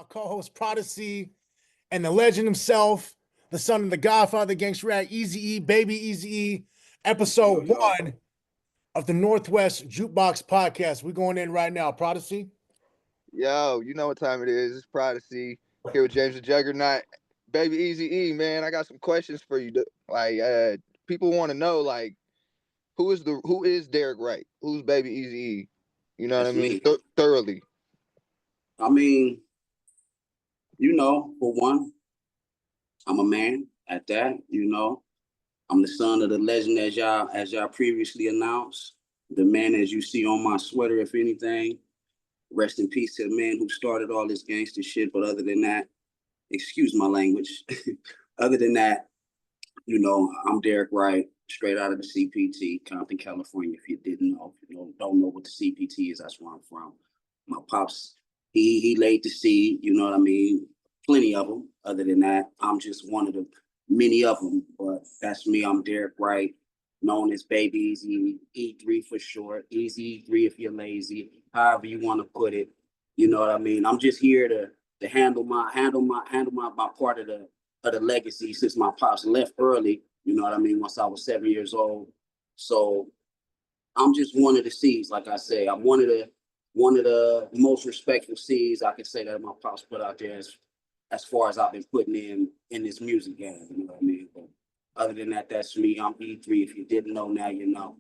my co-host Prota-C and the legend himself, the son of the Godfather, gangster rat, Eazy-E, baby Eazy-E, episode one of the Northwest Jukebox Podcast. We're going in right now. Prota-C? Yo, you know what time it is. It's Prota-C here with James the Juggernaut. Baby Eazy-E, man, I got some questions for you. People want to know, like, who is Derek Wright? Who's Baby Eazy-E? You know That's what I mean? me. Thoroughly. I mean, for one, I'm a man at that, I'm the son of the legend as y'all previously announced. The man as you see on my sweater, if anything. Rest in peace to the man who started all this gangster shit. But other than that, excuse my language. Other than that, I'm Derek Wright, straight out of the CPT, Compton, California. If you didn't know, don't know what the CPT is, that's where I'm from. My pops, he laid the seed, you know what I mean? Plenty of them. Other than that, I'm just one of the many of them. But that's me. I'm Derek Wright, known as Baby Easy, E3 for short, Easy-E3 if you're lazy, however you want to put it. You know what I mean? I'm just here to handle my part of the legacy since my pops left early. You know what I mean? Once I was 7 years old. So I'm just one of the seeds, like I say. I'm one of the most respectful seeds I can say that my pops put out there as far as I've been putting in this music game. You know what I mean? But other than that, that's me. I'm E3. If you didn't know, now you know.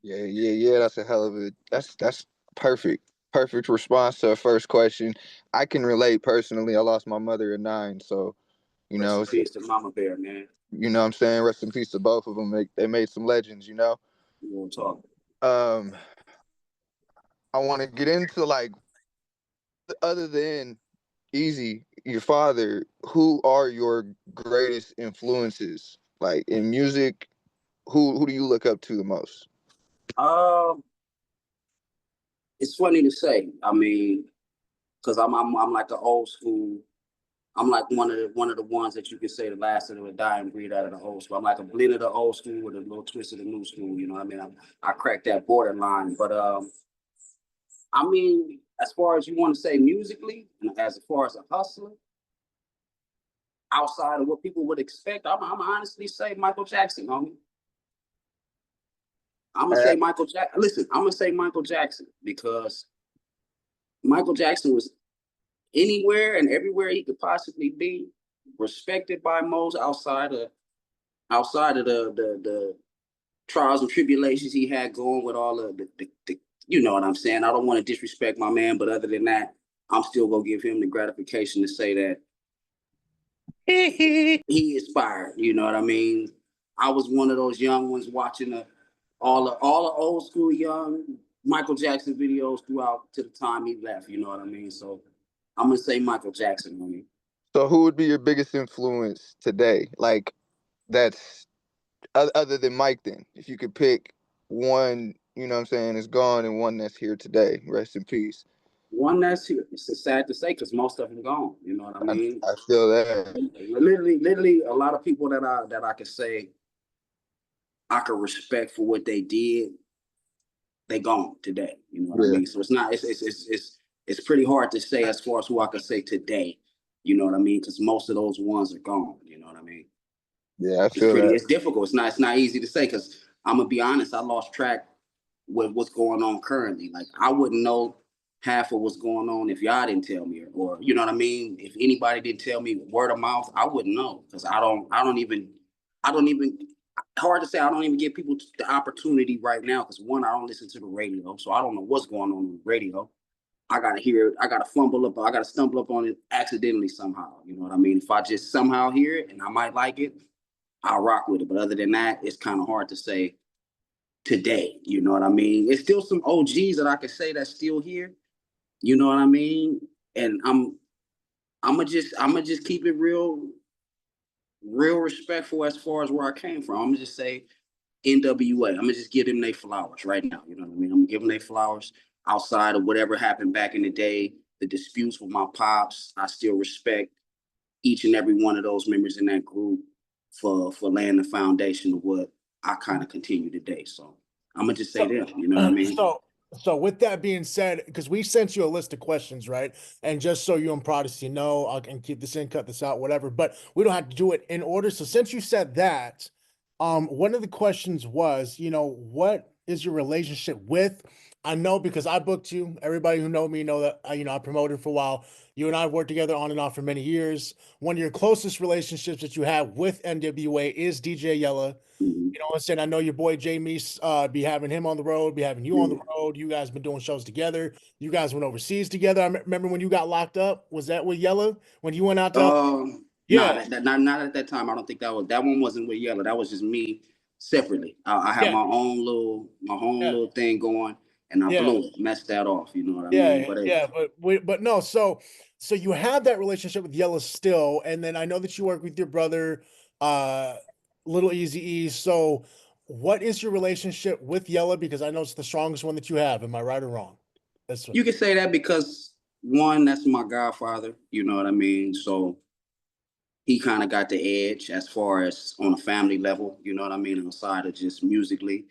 Yeah. That's a hell of a. That's perfect. Perfect response to the first question. I can relate personally. I lost my mother at 9, so Rest in peace to Mama Bear, man. You know what I'm saying? Rest in peace to both of them. They made some legends, You want to talk? I want to get into, like, other than Easy, your father, who are your greatest influences? Like, in music, who do you look up to the most? It's funny to say. I mean, because I'm like the old school. I'm like one of the ones that you could say the last of the dying breed out of the old school. I'm like a blend of the old school with a little twist of the new school. You know what I mean? I cracked that borderline. But I mean, as far as you want to say musically, and as far as a hustler, outside of what people would expect, I'm honestly say Michael Jackson, homie. I'm gonna say Michael Jackson. Listen, I'm gonna say Michael Jackson because Michael Jackson was anywhere and everywhere he could possibly be, respected by most outside of the trials and tribulations he had going with all of the you know what I'm saying. I don't want to disrespect my man, but other than that, I'm still gonna give him the gratification to say that he inspired. You know what I mean? I was one of those young ones watching all the old school young Michael Jackson videos throughout to the time he left. You know what I mean? So I'm gonna say Michael Jackson, homie. So who would be your biggest influence today? Like, that's other than Mike, then, if you could pick one, you know what I'm saying, is gone, and one that's here today. Rest in peace. One that's here. It's sad to say because most of them gone. You know what I mean? I feel that. Literally, a lot of people that I could say I could respect for what they did, they gone today. You know what I mean? So it's not. It's pretty hard to say as far as who I could say today. You know what I mean? Because most of those ones are gone. You know what I mean? Yeah, I feel that. It's difficult. It's not easy to say because I'm gonna be honest. I lost track with what's going on currently. Like I wouldn't know half of what's going on if y'all didn't tell me, or you know what I mean. If anybody didn't tell me word of mouth, I wouldn't know because I don't even. Hard to say. I don't even give people the opportunity right now because one, I don't listen to the radio, so I don't know what's going on the radio. I gotta hear it. I gotta I gotta stumble up on it accidentally somehow. You know what I mean? If I just somehow hear it and I might like it, I'll rock with it. But other than that, it's kind of hard to say today. You know what I mean? It's still some OGs that I could say that's still here. You know what I mean? And I'm gonna just keep it real respectful as far as where I came from. I'm gonna just say NWA. I'm gonna just give them their flowers right now. You know what I mean? I'm gonna give them their flowers outside of whatever happened back in the day, the disputes with my pops. I still respect each and every one of those members in that group for laying the foundation of what I kind of continue today. So I'm gonna just say them. You know what I mean? So So with that being said, because we sent you a list of questions, right? And just so you and Prodigy know, I can keep this in, cut this out, whatever. But we don't have to do it in order. So since you said that, one of the questions was, what is your relationship with? I know because I booked you. Everybody who know me know that I promoted for a while. You and I have worked together on and off for many years. One of your closest relationships that you have with NWA is DJ Yella. Mhm. You know what I'm saying? I know your boy Jamie be having him on the road, be having you on the Yeah. road. You guys been doing shows together. You guys went overseas together. Remember when you got locked up? Was that with Yella when you went out to? Nah, Yeah, not at that time. I don't think that one wasn't with Yellow. That was just me separately. I had yeah, my own yeah, little thing going, and I yeah, blew it, messed that off. You know what I mean? yeah, But yeah. But no. So you have that relationship with Yella still, and then I know that you work with your brother, uh, Little Eazy-E. So what is your relationship with Yella? Because I know it's the strongest one that you have. Am I right or wrong? That's you can say that because one, that's my godfather. You know what I mean? So he kind of got the edge as far as on a family level. You know what I mean? Outside of just musically.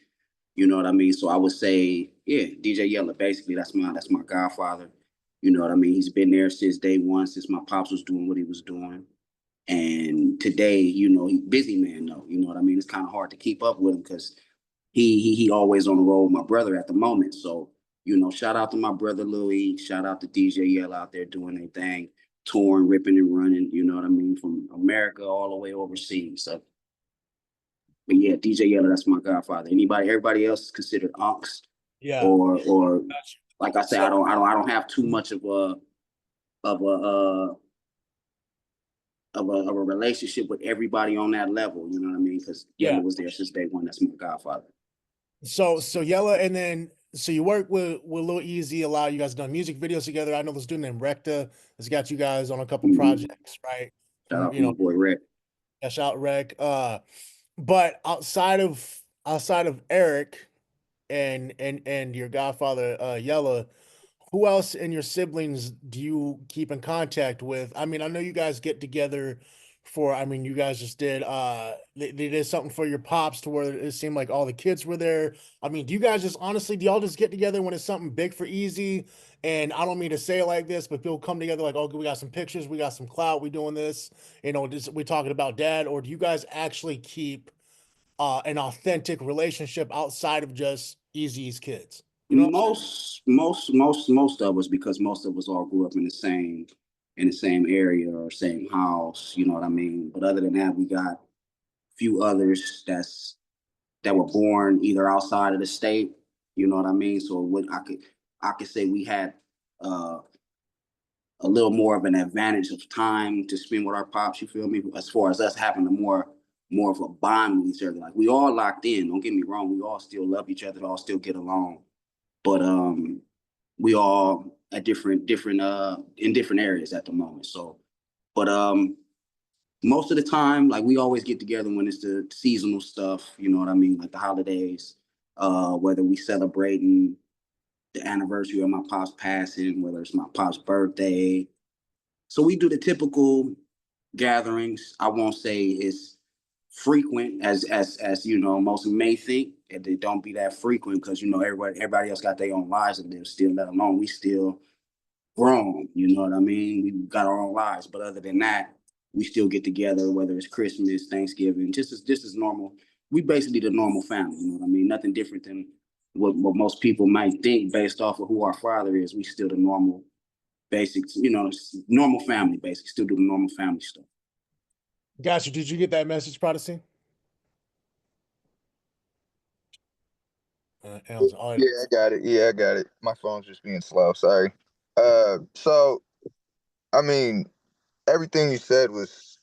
You know what I mean? So I would say, yeah, DJ Yella, basically that's my godfather. You know what I mean? He's been there since day one, since my pops was doing what he was doing. And today, he's busy man though. You know what I mean? It's kind of hard to keep up with him because he always on the road with my brother at the moment. So, shout out to my brother Louis, shout out to DJ Yella out there doing their thing, touring, ripping and running, you know what I mean, from America all the way overseas. So but yeah, DJ Yella, that's my godfather. Everybody else is considered unks, yeah. or like I said, So I don't have too much of a uh, of a relationship with everybody on that level. You know what I mean? Because yeah. Yella was there since day one. That's my godfather. So Yella, and then so you work with Lil Easy a lot. You guys done music videos together. I know this dude named Recta has got you guys on a couple Mm-hmm. projects, right? Shout out to my boy Rick. Cash out Rec. But outside of Eric and your godfather Yella, who else in your siblings do you keep in contact with? I mean, I know you guys get together you guys just did they did something for your pops to where it seemed like all the kids were there. I mean, do you guys just honestly do y'all just get together when it's something big for Easy? And I don't mean to say it like this, but people come together like, oh, we got some pictures, we got some clout, we doing this, we talking about dad, or do you guys actually keep an authentic relationship outside of just Easy's kids? You know what I'm saying? Most of us, because most of us all grew up in the same area or same house. You know what I mean. But other than that, we got a few others that were born either outside of the state. You know what I mean. So what I could say we had uh, a little more of an advantage of time to spend with our pops. You feel me? As far as us having a more of a bond with each other. Like we all locked in. Don't get me wrong. We all still love each other. All still get along. But we all at different in different areas at the moment. So, but most of the time, like we always get together when it's the seasonal stuff. You know what I mean? Like the holidays. Whether we celebrating the anniversary of my pop's passing, whether it's my pop's birthday, so we do the typical gatherings. I won't say it's frequent as most may think. And they don't be that frequent because everybody else got their own lives and they're still let alone. We still grown, you know what I mean? We got our own lives. But other than that, we still get together, whether it's Christmas, Thanksgiving, just as normal. We basically the normal family, you know what I mean? Nothing different than what most people might think based off of who our father is. We still the normal basics, normal family, basically. Still do the normal family stuff. Gotcha. Did you get that message, Protestant? Alan's all Yeah, I got it. Yeah, I got it. My phone's just being slow. Sorry. So I mean, everything you said was,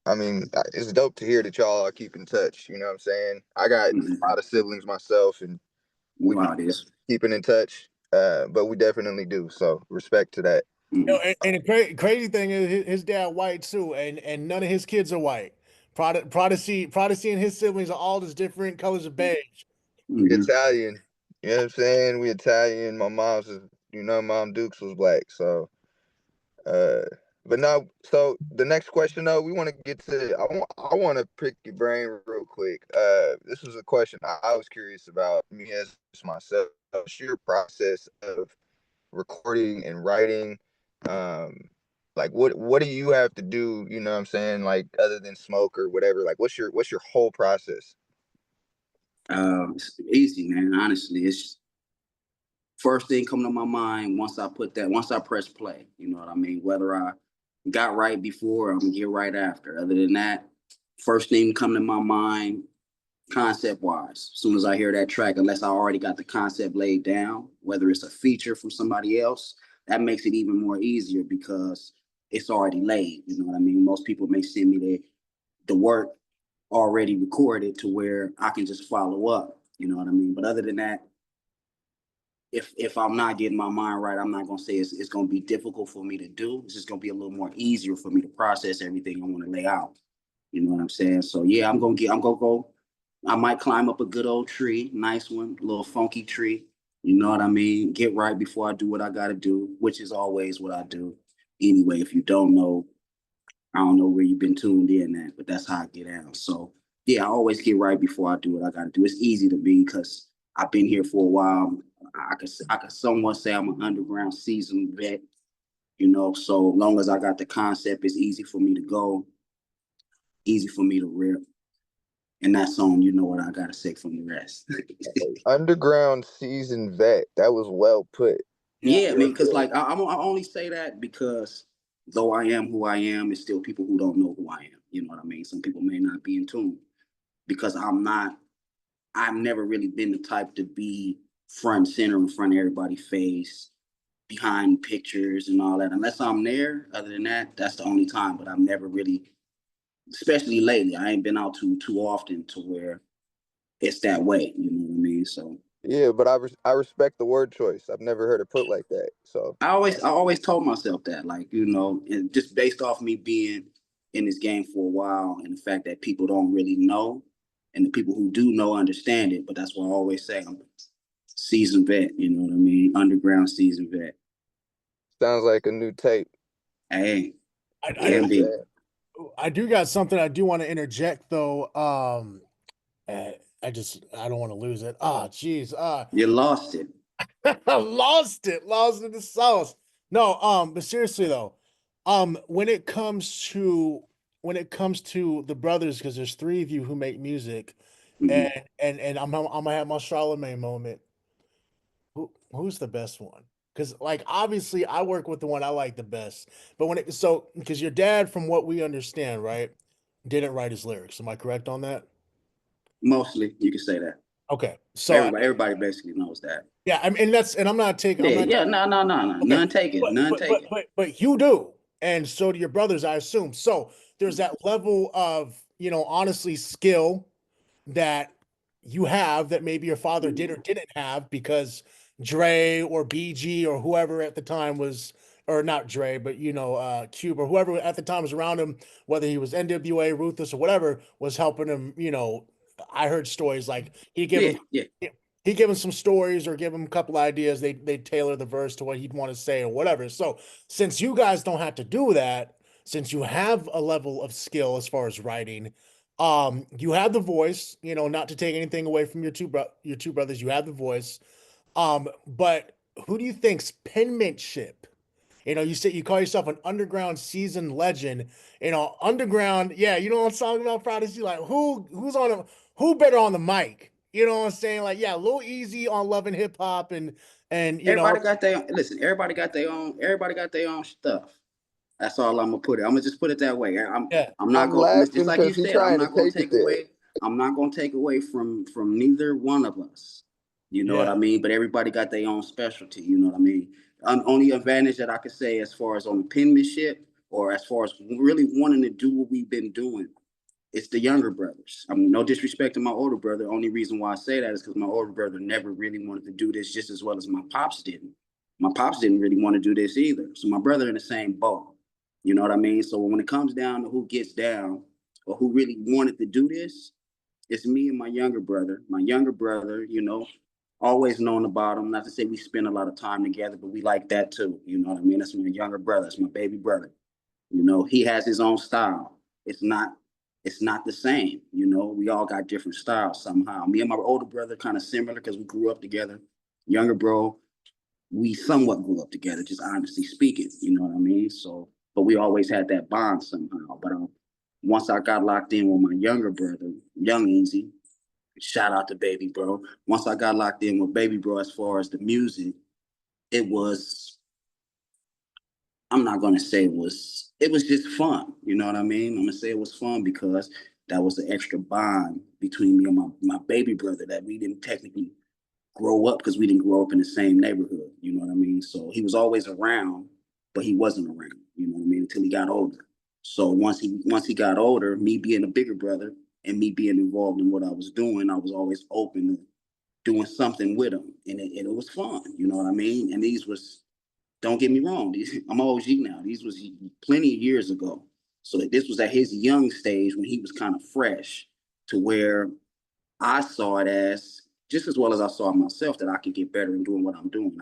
I mean, it's dope to hear that y'all are keep in touch. You know what I'm saying? I got Mm-hmm. a lot of siblings myself, and You we know be how it is. keeping in touch. But we definitely do. So respect to that. Mm-hmm. and the crazy thing is his dad white too, and none of his kids are white. Prodigy and his siblings are all just different colors of beige. We Mm-hmm. Italian. You know what I'm saying? We Italian. My mom's, Mom Dukes was black. So uh But now, so the next question though, we want to get to. I want to pick your brain real quick. This was a question I was curious about me as myself. What's your process of recording and writing? Like what do you have to do? You know what I'm saying? Like other than smoke or whatever. Like what's your whole process? It's easy, man. Honestly, it's first thing coming to my mind once I press play. You know what I mean? Whether I got right before, I'm gonna get right after. Other than that, first thing coming to my mind, concept wise. As soon as I hear that track, unless I already got the concept laid down, whether it's a feature from somebody else, that makes it even more easier because it's already laid. You know what I mean? Most people may send me the work already recorded to where I can just follow up. You know what I mean? But other than that, if I'm not getting my mind right, I'm not gonna say it's gonna be difficult for me to do. It's just gonna be a little more easier for me to process everything I want to lay out. You know what I'm saying? So yeah, I'm gonna go. I might climb up a good old tree, nice one, a little funky tree. You know what I mean? Get right before I do what I gotta do, which is always what I do. Anyway, if you don't know, I don't know where you've been tuned in at, but that's how I get out. So yeah, I always get right before I do what I gotta do. It's easy to be because I've been here for a while. I could somewhat say I'm an underground seasoned vet, you know. So long as I got the concept, it's easy for me to go, easy for me to rip. And that song, you know what I gotta say from the rest. Underground seasoned vet. That was well put. Yeah. Yeah, I mean, because like I only say that because though I am who I am, it's still people who don't know who I am. You know what I mean? Some people may not be in tune because I'm not. I've never really been the type to be front and center in front of everybody's face, behind pictures and all that. Unless I'm there, other than that, that's the only time. But I've never really, especially lately, I ain't been out too often to where it's that way. You know what I mean? So Yeah, but I respect the word choice. I've never heard it put like that. So I always told myself that, like, you know, and just based off me being in this game for a while and the fact that people don't really know, and the people who do know understand it. But that's why I always say I'm a seasoned vet. You know what I mean? Underground seasoned vet. sounds like a new tape. Hey, I, You know I, can what I'm be. saying? I do got something I do want to interject though. I don't want to lose it. Ah, geez. You lost it. Lost in the sauce. No, but seriously though, when it comes to the brothers, because there's three of you who make music, Mhm. and I'm gonna have my Charlemagne moment. Who's the best one? Because like obviously I work with the one I like the best, but because your dad, from what we understand, right, didn't write his lyrics. Am I correct on that? Mostly, you can say that. Okay, so Everybody basically knows that. yeah, I mean I'm not taking, Yeah, yeah, no. okay, None taken, none taken. but you do, and so do your brothers, I assume. So there's that level of honestly skill that you have that maybe your father did or didn't have because Dre or BG or whoever at the time was, or not Dre, but Cube or whoever at the time was around him, whether he was NWA, Ruthless, or whatever, was helping him. I heard stories like Yeah, yeah. he'd give him some stories or give him a couple ideas. They tailor the verse to what he'd want to say or whatever. So since you guys don't have to do that, since you have a level of skill as far as writing, you have the voice, not to take anything away from your two brothers, you have the voice. But who do you think's penmanship? You say you call yourself an underground seasoned legend. Underground, yeah, you know what I'm talking about, Prodigy? Like who better on the mic? You know what I'm saying? Like, yeah, Lil Easy on Love and Hip Hop and Everybody got their listen. Everybody got their own. Everybody got their own stuff. That's all I'm gonna put it. I'm gonna just put it that way. yeah, I'm not I'm gonna just laughing like you because he's said. I'm trying to not gonna take it take there. away. I'm not gonna take away from neither one of us. You know what yeah. I mean? But everybody got their own specialty. You know what I mean? Only advantage that I could say as far as on the penmanship or as far as really wanting to do what we've been doing, it's the younger brothers. I mean, no disrespect to my older brother. Only reason why I say that is because my older brother never really wanted to do this just as well as my pops didn't. My pops didn't really want to do this either. So my brother in the same boat. You know what I mean? So when it comes down to who gets down or who really wanted to do this, it's me and my younger brother. My younger brother, always known about him. Not to say we spend a lot of time together, but we like that too. You know what I mean? That's my younger brother. That's my baby brother. You know, he has his own style. It's not the same. You know, we all got different styles somehow. Me and my older brother kind of similar because we grew up together. Younger bro, we somewhat grew up together, just honestly speaking. You know what I mean? So, but we always had that bond somehow. But once I got locked in with my younger brother, Young Easy, shout out to Baby Bro. Once I got locked in with Baby Bro, as far as the music, it was, I'm not gonna say it was just fun. You know what I mean? I'm gonna say it was fun because that was the extra bond between me and my baby brother that we didn't technically grow up because we didn't grow up in the same neighborhood. You know what I mean? So he was always around, but he wasn't around. You know what I mean? Until he got older. So once he got older, me being a bigger brother and me being involved in what I was doing, I was always open to doing something with him, and it was fun. You know what I mean? And these was, don't get me wrong, I'm OG now. These was plenty of years ago. So this was at his young stage when he was kind of fresh, to where I saw it as just as well as I saw myself that I can get better in doing what I'm doing.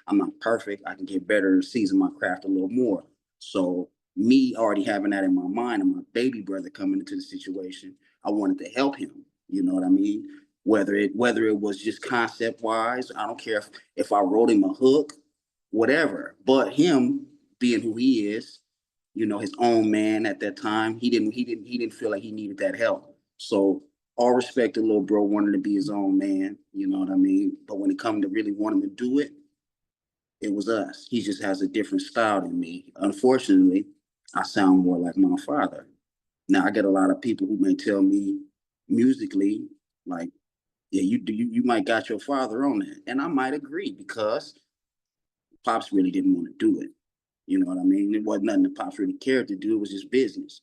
I'm not perfect. I can get better, season my craft a little more. So me already having that in my mind and my baby brother coming into the situation, I wanted to help him. You know what I mean? Whether it was just concept wise, I don't care if I wrote him a hook, whatever. But him being who he is, you know, his own man at that time, he didn't feel like he needed that help. So all respect to little bro wanting to be his own man, you know what I mean? But when it come to really wanting to do it, it was us. He just has a different style than me. Unfortunately, I sound more like my father. Now I get a lot of people who may tell me musically, like, yeah, you might got your father on that. And I might agree because Pops really didn't want to do it. You know what I mean? It wasn't nothing that Pops really cared to do. It was just business,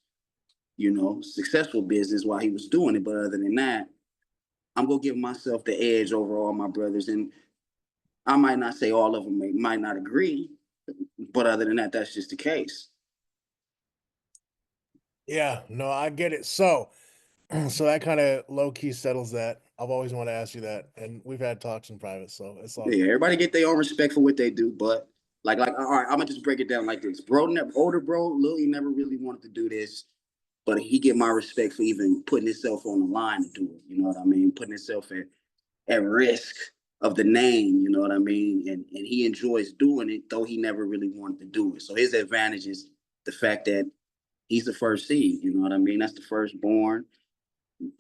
you know, successful business while he was doing it. But other than that, I'm gonna give myself the edge over all my brothers, and I might not say all of them might not agree, but other than that, that's just the case. Yeah, no, I get it. So, so that kind of low key settles that. I've always wanted to ask you that, and we've had talks in private, so it's all Yeah, good. everybody get their own respect for what they do, but like all right, I'm gonna just break it down like this. Older bro, Lil, he never really wanted to do this, but he get my respect for even putting himself on the line to do it. You know what I mean? Putting himself at risk of the name, you know what I mean? And he enjoys doing it, though he never really wanted to do it. So his advantage is the fact that he's the first seed, you know what I mean? That's the firstborn.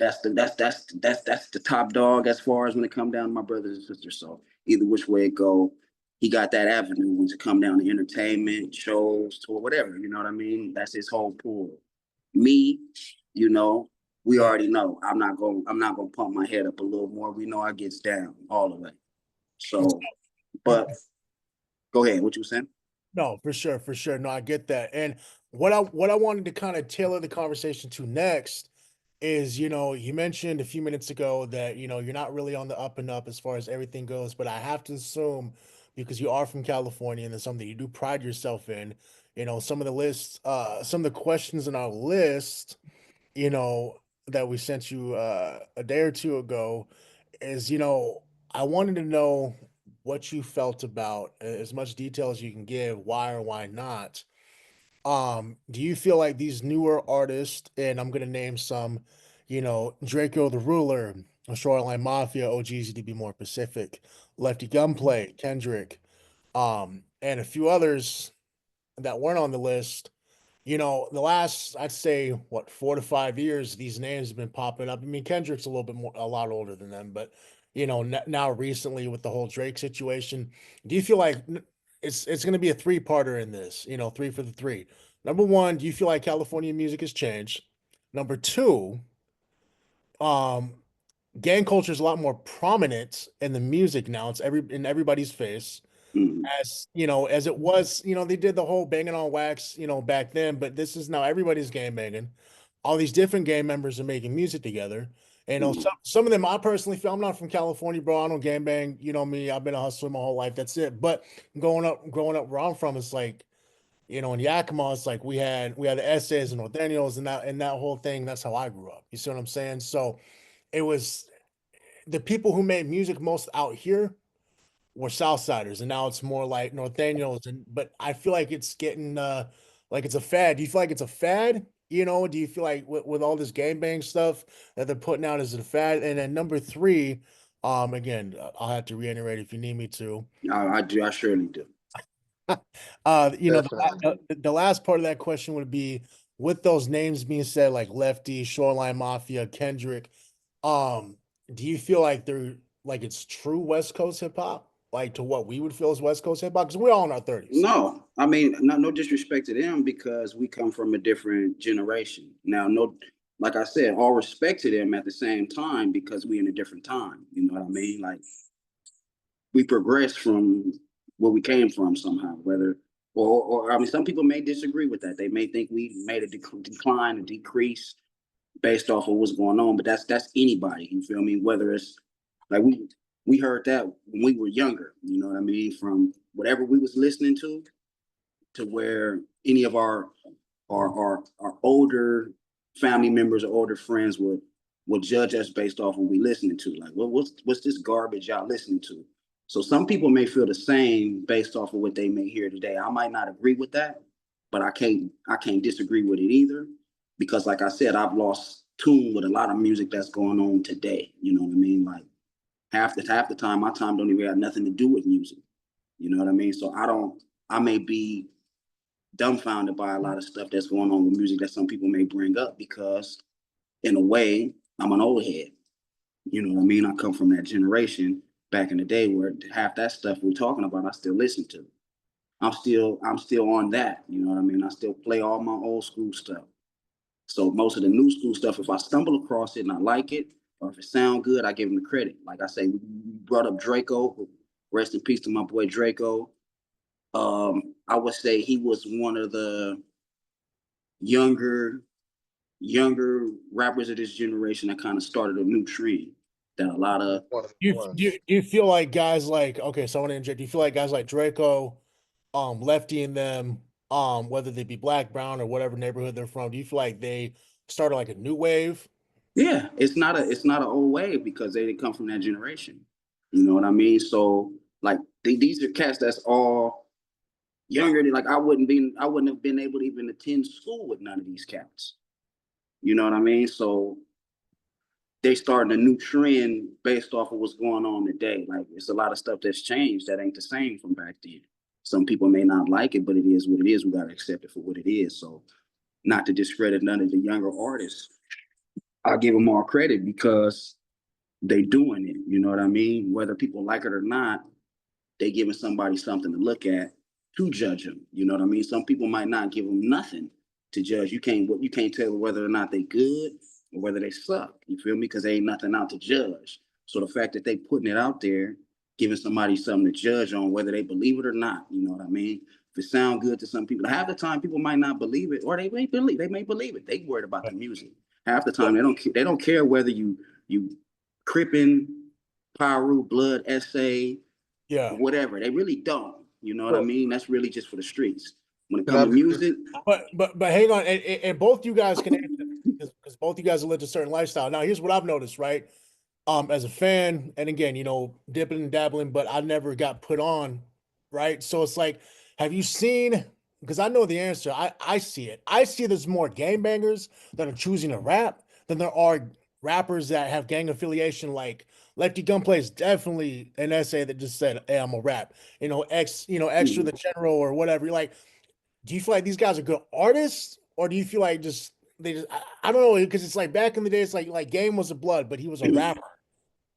That's the top dog as far as when it come down to my brothers and sisters. So either which way it go, he got that avenue when it come down to entertainment, shows, tour, whatever. You know what I mean? That's his whole pool. Me, you know, we Yeah. already know I'm not gonna pump my head up a little more. We know I gets down all the way. So, but go ahead. What you saying? No, for sure, for sure. No, I get that. And what I wanted to kind of tailor the conversation to next is, you mentioned a few minutes ago that, you're not really on the up and up as far as everything goes, but I have to assume because you are from California and it's something you do pride yourself in, some of the lists, some of the questions in our list, you know, that we sent you a day or two ago is, I wanted to know what you felt about as much detail as you can give, why or why not. Do you feel like these newer artists, and I'm gonna name some, Draco the Ruler, Shoreline Mafia, OGs to be more specific, Lefty Gunplay, Kendrick, and a few others that weren't on the list, the last, I'd say, what, 4 to 5 years, these names have been popping up. I mean, Kendrick's a little bit more, a lot older than them, but now recently with the whole Drake situation, do you feel like it's going to be a three-parter in this? Three for the three. Number one, do you feel like California music has changed? Number two, um, gang culture is a lot more prominent in the music now. It's in everybody's face Mm-hmm. as it was, they did the whole banging on wax, back then, but this is now everybody's game banging. All these different gang members are making music together. And Mm-hmm. some of them I personally feel, I'm not from California, bro. I don't gang bang. You know me, I've been a hustler my whole life. That's it. But growing up where I'm from, it's like, in Yakima, it's like we had the essays and Norteños and that whole thing. That's how I grew up. You see what I'm saying? So it was the people who made music most out here were Southsiders, and now it's more like Norteños. But I feel like it's getting like it's a fad? Do you feel like it's a fad? You know, do you feel like with all this gangbang stuff that they're putting out, is it a fad? And then number three, again, I'll have to reiterate if you need me to. I do. I surely do. You know, Definitely. the last part of that question would be with those names being said, like Lefty, Shoreline Mafia, Kendrick. Do you feel like they're like it's true West Coast hip hop, like to what we would feel as West Coast hip hop? Because we're all in our 30s. No, I mean, no disrespect to them because we come from a different generation. Now, no, like I said, all respect to them at the same time because we in a different time. You know what I mean? Like we progress from where we came from somehow, whether or I mean, some people may disagree with that. They may think we made a decline, a decrease based off of what's going on, but that's anybody. You feel me? Whether it's like we heard that when we were younger. You know what I mean? From whatever we was listening to where any of our older family members or older friends would judge us based off what we listening to. Like, what's this garbage y'all listening to? So some people may feel the same based off of what they may hear today. I might not agree with that, but I can't disagree with it either. Because like I said, I've lost tune with a lot of music that's going on today. You know what I mean? Like half the time, my time don't even have nothing to do with music. You know what I mean? So I may be dumbfounded by a lot of stuff that's going on with music that some people may bring up because in a way, I'm an old head. You know what I mean? I come from that generation back in the day where half that stuff we're talking about, I still listen to. I'm still on that. You know what I mean? I still play all my old school stuff. So most of the new school stuff, if I stumble across it and I like it, or if it sound good, I give him the credit. Like I say, we brought up Draco. Rest in peace to my boy Draco. I would say he was one of the younger rappers of this generation that kind of started a new trend that a lot of One of Do the you, do ones. you, do you feel like guys like okay, so I want to inject. Do you feel like guys like Draco, Lefty and them, whether they be black, brown, or whatever neighborhood they're from, do you feel like they started like a new wave? yeah, it's not an old wave because they didn't come from that generation. You know what I mean? So like these are cats that's all younger than like I wouldn't have been able to even attend school with none of these cats. You know what I mean? So they starting a new trend based off of what's going on today. Like it's a lot of stuff that's changed that ain't the same from back then. Some people may not like it, but it is what it is. We gotta accept it for what it is. So not to discredit none of the younger artists, I give them all credit because they doing it. You know what I mean? Whether people like it or not, they giving somebody something to look at to judge them. You know what I mean? Some people might not give them nothing to judge. You can't tell whether or not they good or whether they suck. You feel me? Because there ain't nothing out to judge. So the fact that they putting it out there, giving somebody something to judge on, whether they believe it or not, you know what I mean? If it sound good to some people, half the time people might not believe it, or they may believe it. They worried about the music. Half the time they don't care whether you Crippin, Pyru, Blood, Essay, Yeah. whatever. They really don't. You know what I So mean? That's really just for the streets. When it can I comes to just music, But hang on, and both you guys can answer because both you guys have lived a certain lifestyle. Now, here's what I've noticed, right? As a fan, and again, you know, dipping and dabbling, but I never got put on, right? So it's like, have you seen? Because I know the answer. I see it. I see there's more gangbangers that are choosing to rap than there are rappers that have gang affiliation. Like Lefty Gunplay is definitely an essay that just said, "Hey, I'm a rap." Extra mm, the general or whatever. You're like, do you feel like these guys are good artists, or do you feel like just they just I don't know because it's like back in the day, it's like Game was a blood, but he was a rapper.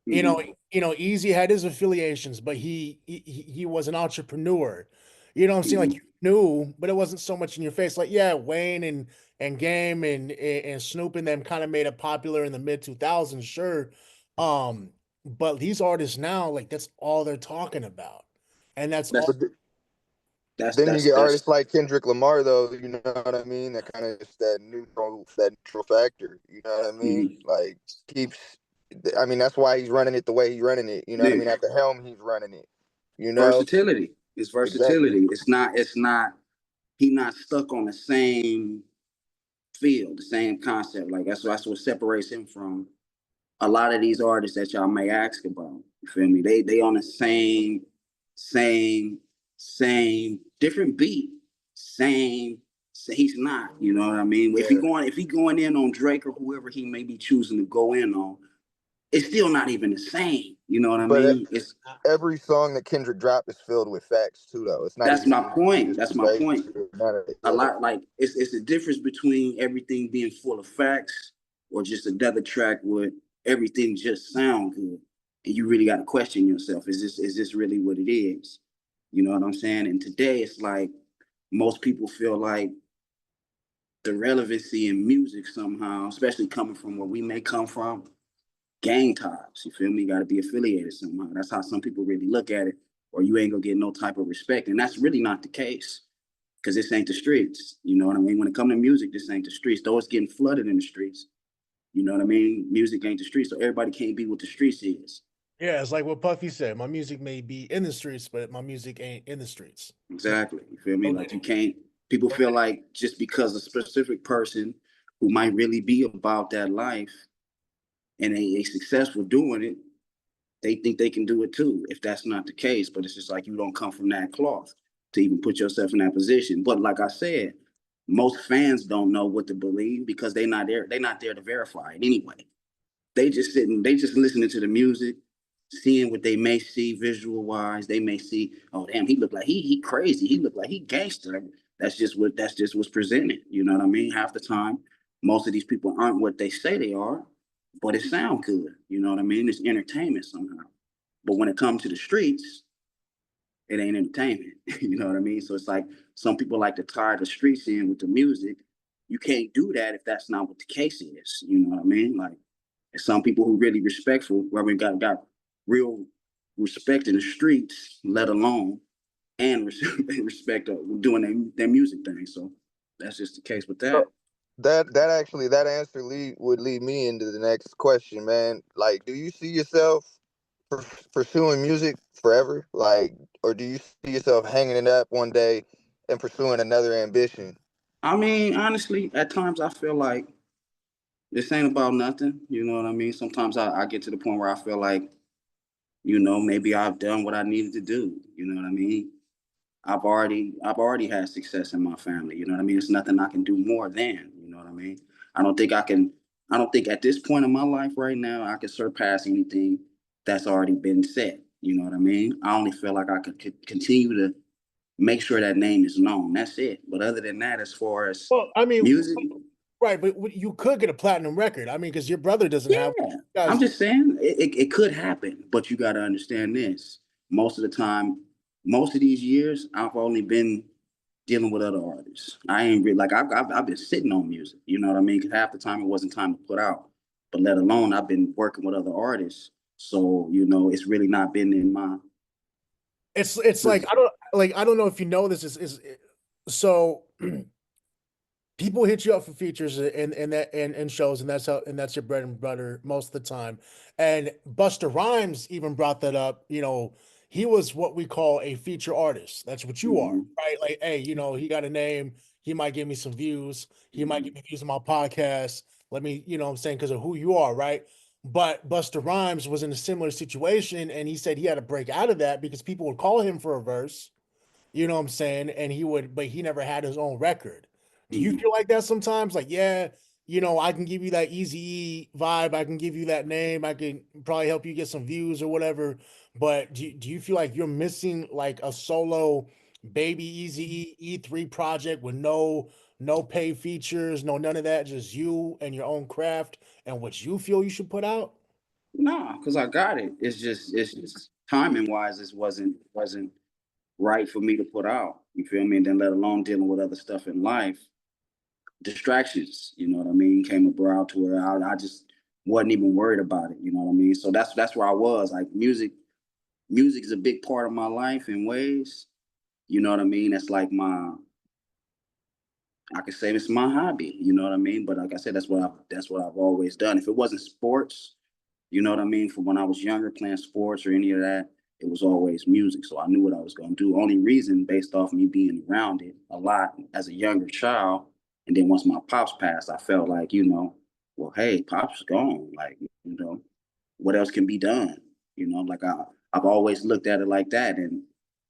You know, mm, Eazy had his affiliations, but he was an entrepreneur. You know what I'm saying? Like mm, you knew, but it wasn't so much in your face. Like, yeah, Wayne and Game and Snoop and them kind of made it popular in the mid 2000s, sure. Um, but these artists now, like that's all they're talking about. And that's all that's but that's then you that's get that's artists like Kendrick Lamar though, you know what I mean? That kind of is that neutral factor. You know what I mean? mm, Like keeps I mean that's why he's running it the way he's running it. You know what I yeah, mean? At the helm he's running it. You know? versatility. It's Exactly. versatility. It's not. He not stuck on the same field, the same concept. Like that's what separates him from a lot of these artists that y'all may ask about. You feel me? They on the same, different beat, same he's not, you know what I mean? Yeah. If he going in on Drake or whoever he may be choosing to go in on, it's still not even the same. You know what I But mean? It's every song that Kendrick dropped is filled with facts too, though. It's not That's even my point. just That's my debates point. or none of it. A Yeah. lot like it's the difference between everything being full of facts or just another track with everything just sound good. And you really got to question yourself. Is this really what it is? You know what I'm saying? And today it's like most people feel like the relevancy in music somehow, especially coming from where we may come from, gang ties. You feel me? You got to be affiliated somehow. That's how some people really look at it, or you ain't gonna get no type of respect. And that's really not the case because this ain't the streets. You know what I mean? When it comes to music, this ain't the streets. Though it's getting flooded in the streets. You know what I mean? Music ain't the streets, so everybody can't be what the streets is. Yeah, it's like what Puffy said. My music may be in the streets, but my music ain't in the streets. Exactly. You feel me? So Like you can't. People feel like just because a specific person who might really be about that life and they successful doing it, they think they can do it too. If that's not the case, but it's just like you don't come from that cloth to even put yourself in that position. But like I said, most fans don't know what to believe because they're not there. They're not there to verify it anyway. They just listening to the music, seeing what they may see visual wise. They may see, oh damn, he look like he crazy. He look like he gangster. That's just what's presented. You know what I mean? Half the time, most of these people aren't what they say they are, but it sound good. You know what I mean? It's entertainment somehow. But when it comes to the streets, it ain't entertainment. You know what I mean? So it's like some people like to tie the streets in with the music. You can't do that if that's not what the case is. You know what I mean? Like some people who really respectful, where we got real respect in the streets, let alone and respect of doing their music thing. So that's just the case with that. That answer would lead me into the next question, man. Like, do you see yourself pursuing music forever? Like, or do you see yourself hanging it up one day and pursuing another ambition? I mean, honestly, at times I feel like this ain't about nothing. You know what I mean? Sometimes I get to the point where I feel like, maybe I've done what I needed to do. You know what I mean? I've already had success in my family. You know what I mean? It's nothing I can do more than, you know what I mean? I don't think I can, I don't think at this point in my life right now, I can surpass anything that's already been set. You know what I mean? I only feel like I could continue to make sure that name is known. That's it. But other than that, as far as well, I mean, music, right, but you could get a platinum record. I mean, because your brother doesn't have yeah, guys. I'm just saying it could happen, but you got to understand this. Most of the time, most of these years, I've only been dealing with other artists. I ain't really like I've been sitting on music. You know what I mean? Because half the time it wasn't time to put out, but let alone I've been working with other artists. So it's really not been in my. It's like I don't know if you know this is so people hit you up for features and shows, and that's your bread and butter most of the time. And Busta Rhymes even brought that up. He was what we call a feature artist. That's what you are, Mhm, right? Like, hey, he got a name. He might give me some views. He might mhm. give me views on my podcast. Let me, what I'm saying, because of who you are, right? But Busta Rhymes was in a similar situation, and he said he had to break out of that because people would call him for a verse, you know what I'm saying? And but he never had his own record. Do you Mhm. feel like that sometimes? Like, yeah, I can give you that Eazy-E vibe. I can give you that name. I can probably help you get some views or whatever. But do you feel like you're missing like a solo baby Eazy-E E3 project with no paid features, no none of that, just you and your own craft and what you feel you should put out? No, because I got it. It's just timing wise, this wasn't right for me to put out. You feel me? And then let alone dealing with other stuff in life, distractions. You know what I mean? Came abroad to where I just wasn't even worried about it. You know what I mean? So that's where I was. Like music is a big part of my life in ways. You know what I mean? That's like I could say it's my hobby. You know what I mean? But like I said, that's what I've always done. If it wasn't sports, you know what I mean? From when I was younger, playing sports or any of that, it was always music. So I knew what I was going to do. Only reason based off me being around it a lot as a younger child. And then once my pops passed, I felt like, well, hey, pops gone. Like, what else can be done? Like I've always looked at it like that. And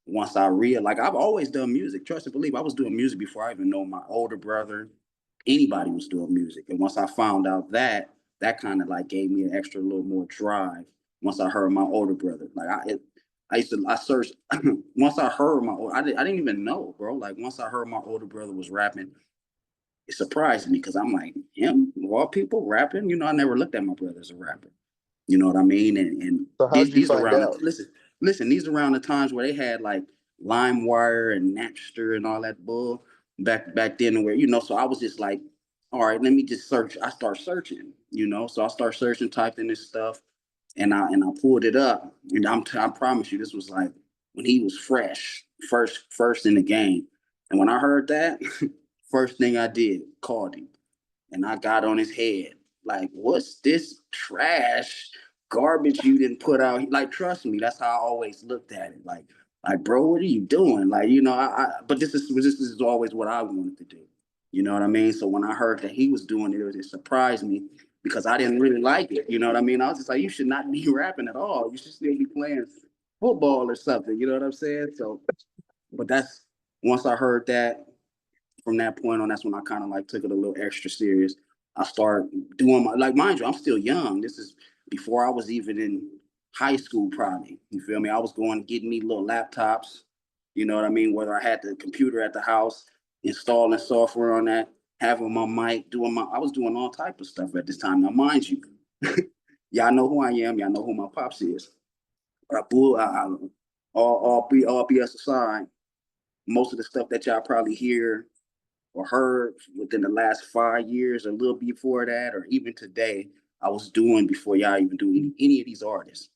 once I realized, like I've always done music, trust and believe, I was doing music before I even know my older brother, anybody was doing music. And once I found out that, that kind of like gave me an extra little more drive. Once I heard my older brother, like I searched, once I heard I didn't even know, bro. Like once I heard my older brother was rapping, it surprised me because I'm like, him, of all people rapping, you know, I never looked at my brother as a rapper. You know what I mean? And So how'd you these find around out? listen, these around the times where they had like LimeWire and Napster and all that bull back then, where, you know, so I was just like, all right, let me just search. I start searching, you know, so I start searching, typed in this stuff, and I pulled it up. And I promise you, this was like when he was fresh, first in the game. And when I heard that, first thing I did, called him and I got on his head. Like, what's this trash garbage you didn't put out? Like, trust me, that's how I always looked at it. Like, bro, what are you doing? Like, you know, but this is always what I wanted to do. You know what I mean? So when I heard that he was doing it, it surprised me because I didn't really like it. You know what I mean? I was just like, you should not be rapping at all. You should still be playing football or something. You know what I'm saying? So, but that's once I heard that, from that point on, that's when I kind of like took it a little extra serious. I started doing my, like, mind you, I'm still young. This is before I was even in high school, probably. You feel me? I was going getting me little laptops, you know what I mean? Whether I had the computer at the house, installing software on that, having my mic, I was doing all type of stuff at this time. Now, mind you, y'all know who I am. Y'all know who my pops is. But all BS aside, most of the stuff that y'all probably hear or heard within the last 5 years, a little before that, or even today, I was doing before y'all even do any of these artists.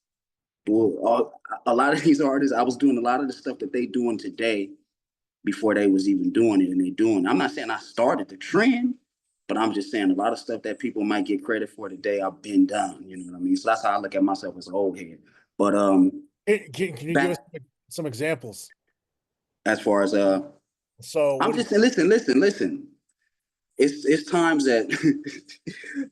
Well, a lot of these artists, I was doing a lot of the stuff that they doing today before they was even doing it, and they doing. I'm not saying I started the trend, but I'm just saying a lot of stuff that people might get credit for today, I've been done. You know what I mean? So that's how I look at myself as an old head. But Can you give us back some examples? as far as So I'm what just saying, listen. It's times that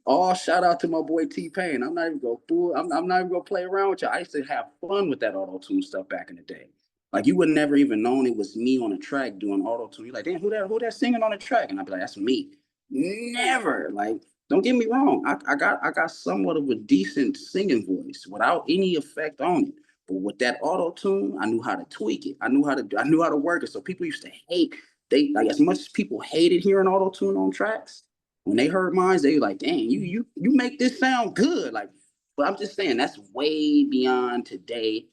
oh, shout out to my boy T-Pain. I'm not even gonna fool. I'm not even gonna play around with you. I used to have fun with that auto-tune stuff back in the day. Like you would never even known it was me on the track doing auto-tune. You're like, damn, who that singing on the track? And I'd be like, that's me. Never. Like, don't get me wrong. I got somewhat of a decent singing voice without any effect on it. But with that auto-tune, I knew how to tweak it. I knew how to work it. So people used to hate, they like, as much as people hated hearing auto tune on tracks, when they heard mine, they were like, "Dang, you make this sound good." Like, but I'm just saying that's way beyond today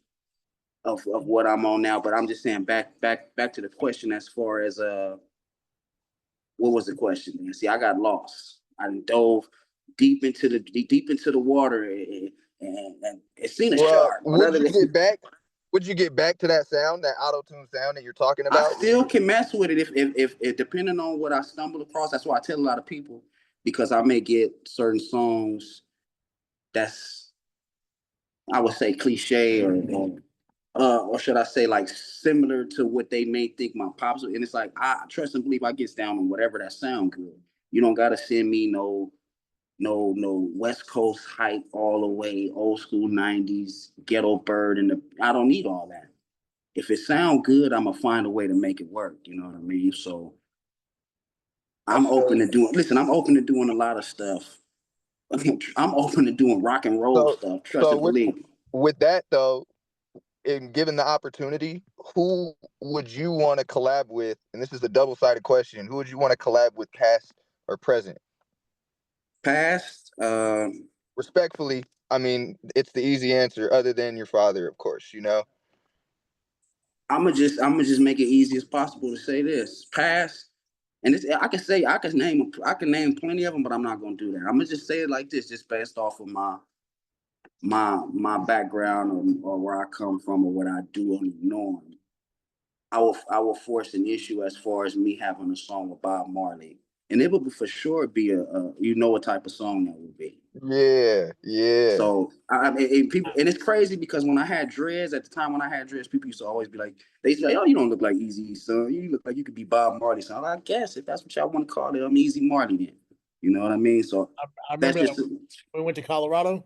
of what I'm on now. But I'm just saying back to the question as far as what was the question? Man? See, I got lost. I dove deep into the water and it seen a Well, shark. But other than would you get back to that sound, that auto tune sound that you're talking I about? still can mess with it if depending on what I stumble across. That's why I tell a lot of people because I may get certain songs that's I would say cliche or should I say like similar to what they may think my pops are. And it's like I trust and believe I gets down on whatever that sound good. You don't gotta send me no West Coast hype all the way, old school 90s ghetto bird and I don't need all that. If it sound good, I'm gonna find a way to make it work. You know what I mean? So I feel you. I'm open to doing a lot of stuff. I'm open to doing rock and roll So, stuff. Trust so and with believe. with that though, and given the opportunity, who would you want to collab with? And this is a double-sided question. Who would you want to collab with, past or present? Past, Respectfully, I mean, it's the easy answer, other than your father, of course, you know? I'm gonna just make it easy as possible to say this. Past, and it's, I can name plenty of them, but I'm not gonna do that. I'm gonna just say it like this, just based off of my background or where I come from or what I do on the norm. I will force an issue as far as me having a song with Bob Marley, and it would for sure be a you know what type of song that would be. Yeah, yeah. So and people, and it's crazy because when I had dreads at the time when I had dreads, people used to always be like, they say, "Oh, you don't look like Eazy, son. You look like you could be Bob Marley, son." I guess if that's what y'all want to call it, I'm Easy Marley then. You know what I mean? So I that's remember that just when we went to Colorado.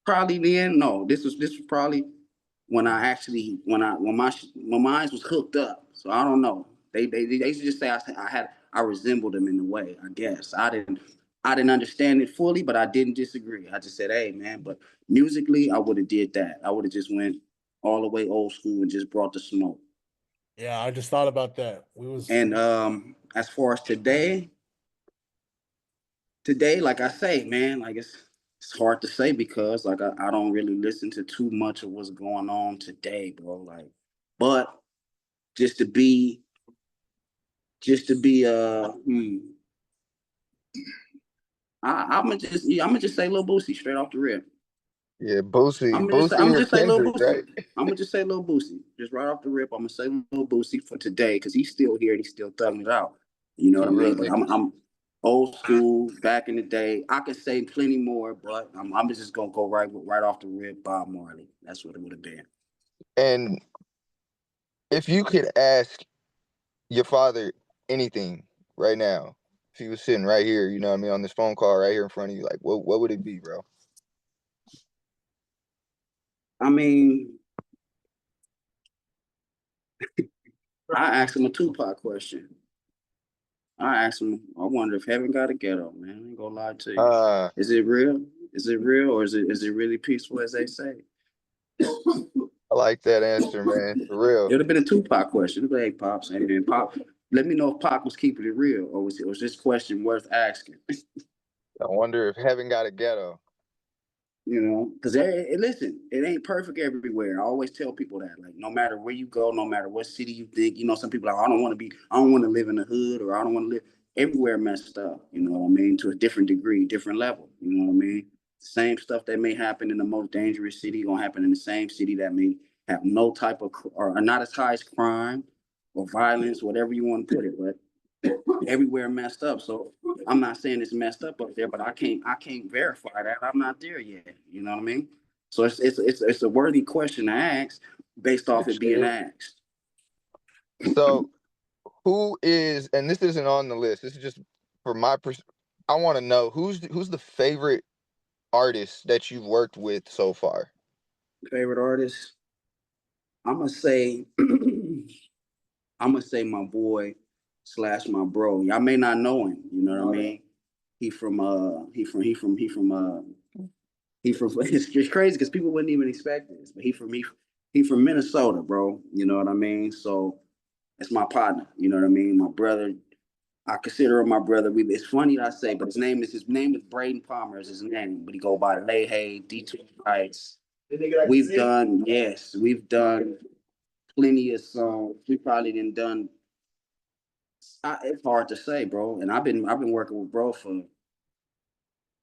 probably then. No, this was probably when my eyes was hooked up. So I don't know. They used to just say I resembled them in a way. I guess I didn't understand it fully, but I didn't disagree. I just said, hey man, but musically I would have did that. I would have just went all the way old school and just brought the smoke. Yeah, I just thought about that. And as far as today, like I say, man, like it's hard to say because like I don't really listen to too much of what's going on today, bro. Like, but just to be just to be I'm gonna just say Lil Boosie straight off the rip. Yeah, Boosie, I'm Boosie gonna or just say Lil Kendrick, Boosie. right? I'm gonna just say Lil Boosie, just right off the rip. I'm gonna say Lil Boosie for today because he's still here and he's still thugging it out. You know what I Two real mean? But niggas. I'm old school, back in the day. I could say plenty more, but I'm just gonna go right off the rip. Bob Marley. That's what it would have been. And if you could ask your father anything right now, if he was sitting right here, you know what I mean, on this phone call right here in front of you, like what would it be, bro? I mean, I asked him a Tupac question. I asked him, I wonder if heaven got a ghetto, man. I ain't gonna lie to you. Uh, Is it real? Is it real or is it really peaceful as they say? I like that answer, man. For It real. would have been a Tupac question. It'd be, hey, Pops, hey, man, Pop, let me know if Pop was keeping it real or was this question worth asking? I wonder if heaven got a ghetto. You know, because listen, it ain't perfect everywhere. I always tell people that, like, no matter where you go, no matter what city you think, you know, some people are like, I don't want to live in the hood or I don't want to live everywhere messed up. You know what I mean? To a different degree, different level. You know what I mean? Same stuff that may happen in the most dangerous city gonna happen in the same city that may have no type of or not as high as crime or violence, whatever you want to put it, but everywhere messed up. So I'm not saying it's messed up there, but I can't verify that. I'm not there yet. You know what I mean? So it's a worthy question to ask based off it being asked. So who is, and this isn't on the list, this is just for my I want to know who's the favorite artist that you've worked with so far? Favorite artist? I'm gonna say I'm gonna say my boy slash my bro. Y'all may not know him. You know what I mean? He from it's crazy because people wouldn't even expect this, but he from Minnesota, bro. You know what I mean? So it's my partner. You know what I mean? My brother. I consider him my brother. It's funny that I say, but his name is Braden Palmer is his name, but he go by Lay Hay, D2 Heights. We've done plenty of songs. We probably done. It's hard to say, bro. And I've been working with bro for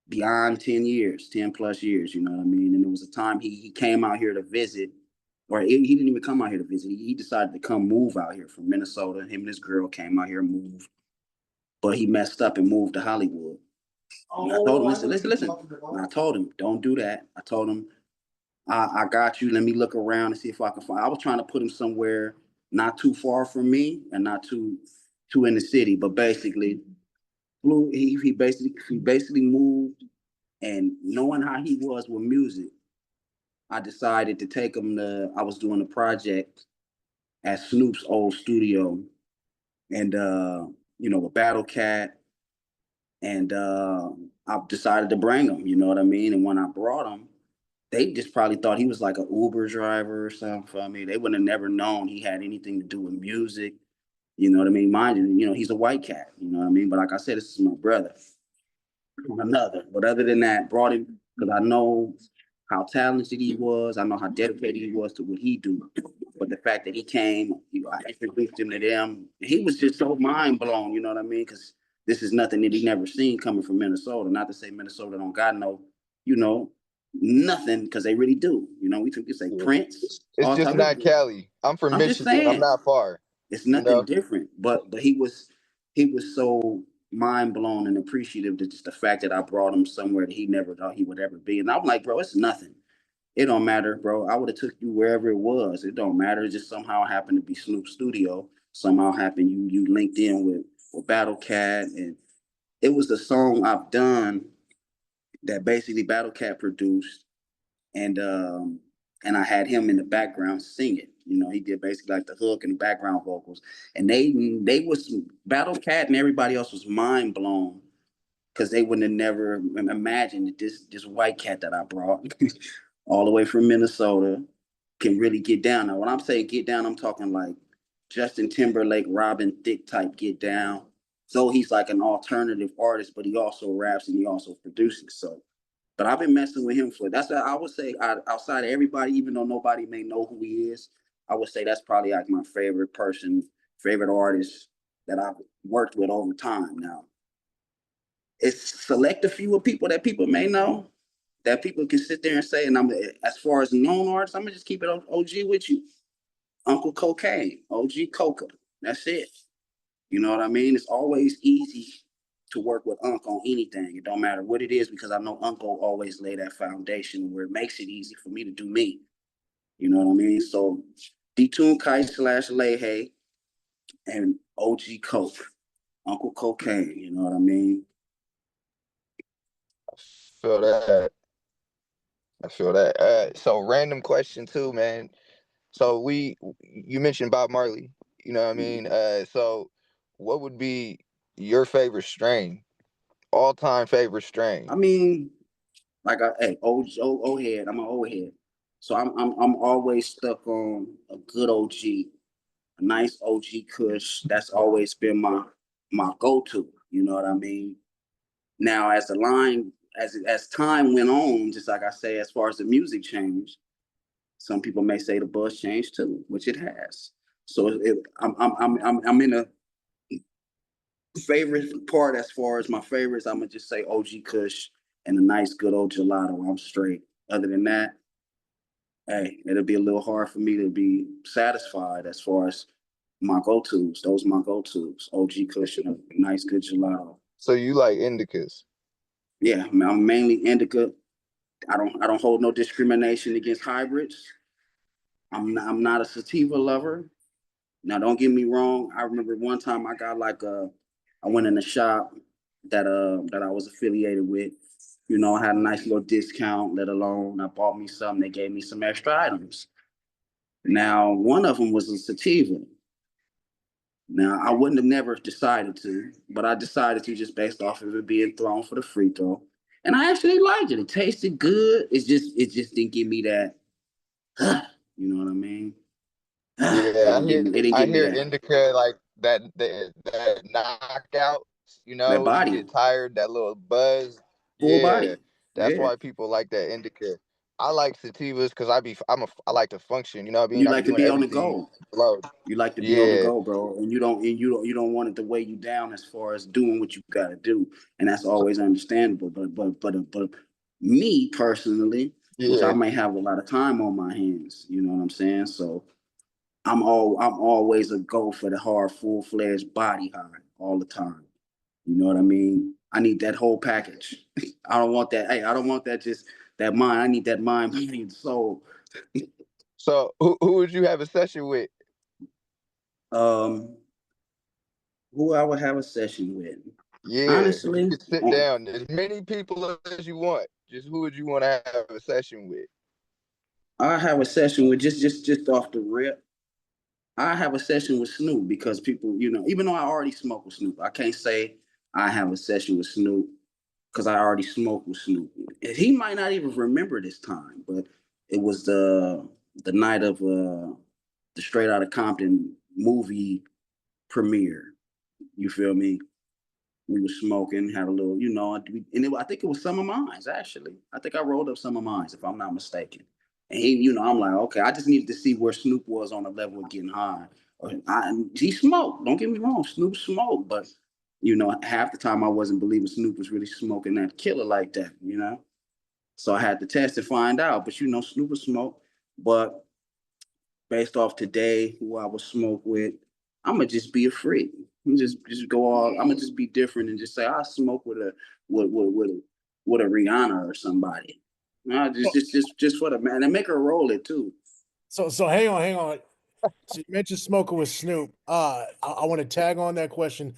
beyond 10 years, 10 plus years, you know what I mean? And there was a time he came out here to visit, or he didn't even come out here to visit. He decided to come move out here from Minnesota. Him and his girl came out here and moved, but he messed up and moved to Hollywood. And I told him, listen. And I told him, don't do that. I told him, I got you. Let me look around and see if I can find. I was trying to put him somewhere not too far from me and not too in the city, but basically, he basically moved. And knowing how he was with music, I decided to take him to. I was doing a project at Snoop's old studio, and with Battle Cat, and I decided to bring him. You know what I mean? And when I brought him, they just probably thought he was like an Uber driver or something for me. They would have never known he had anything to do with music. You know what I mean? Mind you, he's a white cat. You know what I mean? But like I said, this is my brother. Another. But other than that, brought him because I know how talented he was. I know how dedicated he was to what he do. But the fact that he came, I introduced him to them. He was just so mind blown. You know what I mean? Because this is nothing that he never seen coming from Minnesota. Not to say Minnesota don't got no, you know, nothing because they really do. We can say Yeah. Prince, It's all just type of. not Cali. I'm from I'm just Michigan. I'm saying. not far. It's You nothing know? different, but he was so mind blown and appreciative that just the fact that I brought him somewhere that he never thought he would ever be. And I'm like, bro, it's nothing. It don't matter, bro. I would have took you wherever it was. It don't matter. It just somehow happened to be Snoop Studio. Somehow happened you linked in with Battle Cat, and it was the song I've done that basically Battle Cat produced, and and I had him in the background singing. You know, he did basically like the hook and the background vocals, and they was Battle Cat and everybody else was mind blown because they wouldn't have never imagined that this white cat that I brought all the way from Minnesota can really get down. Now, when I'm saying get down, I'm talking like Justin Timberlake, Robin Thicke type get down. So he's like an alternative artist, but he also raps and he also produces. So, but I've been messing with him for that's what I would say outside of everybody, even though nobody may know who he is. I would say that's probably like my favorite person, favorite artist that I've worked with over time. Now, it's select a few of people that people may know that people can sit there and say, and I'm as far as known artists, I'm gonna just keep it OG with you. Uncle Cocaine, OG Coca. That's it. You know what I mean? It's always easy to work with Unc on anything. It don't matter what it is because I know Uncle always lay that foundation where it makes it easy for me to do me. You know what I mean? So D-Tune Kite / Leahy and OG Coke, Uncle Cocaine. You know what I mean? Feel that. I feel that. So random question too, man. So you mentioned Bob Marley. You know what I mean? So what would be your favorite strain? All time favorite strain? I mean, like hey, old head. I'm an old head, so I'm always stuck on a good OG, a nice OG Kush. That's always been my go-to. You know what I mean? Now, as the line as time went on, just like I say, as far as the music changed, some people may say the buzz changed too, which it has. So I'm in a favorite part as far as my favorites. I'm gonna just say OG Kush and a nice good old gelato. I'm straight. Other than that, hey, it'll be a little hard for me to be satisfied as far as my go-tos. Those are my go-tos. OG Kush and a nice good gelato. So you like indicas? Yeah, I'm mainly indica. I don't hold no discrimination against hybrids. I'm not a sativa lover. Now don't get me wrong. I remember one time I got I went in a shop that I was affiliated with. You know, I had a nice little discount, let alone I bought me something. They gave me some extra items. Now, one of them was a sativa. Now, I wouldn't have never decided to, but I decided to just based off of it being thrown for the free throw. And I actually liked it. It tasted good. It just didn't give me that, you know what I mean? Yeah, It didn't I give me hear that indica like that knockout. You that know, when you body, get tired, that little buzz. full Yeah, body. that's Yeah. why people like that indica. I like sativas because I like to function. You know what I mean? You I be like to doing be on the everything go. slow. You like to be on the Yeah, go, bro, and you don't want it to weigh you down as far as doing what you got to do, and that's always understandable. But me personally, which I yeah. may have a lot of time on my hands, you know what I'm saying? So I'm always a go for the hard, full-fledged body high all the time. You know what I mean? I need that whole package. I don't want that. Hey, I don't want that just that mind. I need that mind, body, and soul. So who would you have a session with? Um, who I would have a session with? Yeah, you Honestly, could sit down as many people as you want. Just who would you want to have a session with? I have a session with just off the rip. I have a session with Snoop because people, even though I already smoke with Snoop, I can't say I have a session with Snoop because I already smoked with Snoop. He might not even remember this time, but it was the night of the Straight Outta Compton movie premiere. You feel me? We were smoking, had a little, I think it was some of mine, actually. I think I rolled up some of mine, if I'm not mistaken. And I'm like, okay, I just needed to see where Snoop was on the level of getting high. He smoked, don't get me wrong, Snoop smoked, but, half the time I wasn't believing Snoop was really smoking that killer like that. So I had to test and find out, but, Snoop was smoke. But based off today, who I would smoke with, I'm gonna just be a freak. Just go all. I'm gonna just be different and just say I smoke with a Rihanna or somebody. No, just for the man and make her roll it too. So hang on. So you mentioned smoking with Snoop. I want to tag on that question.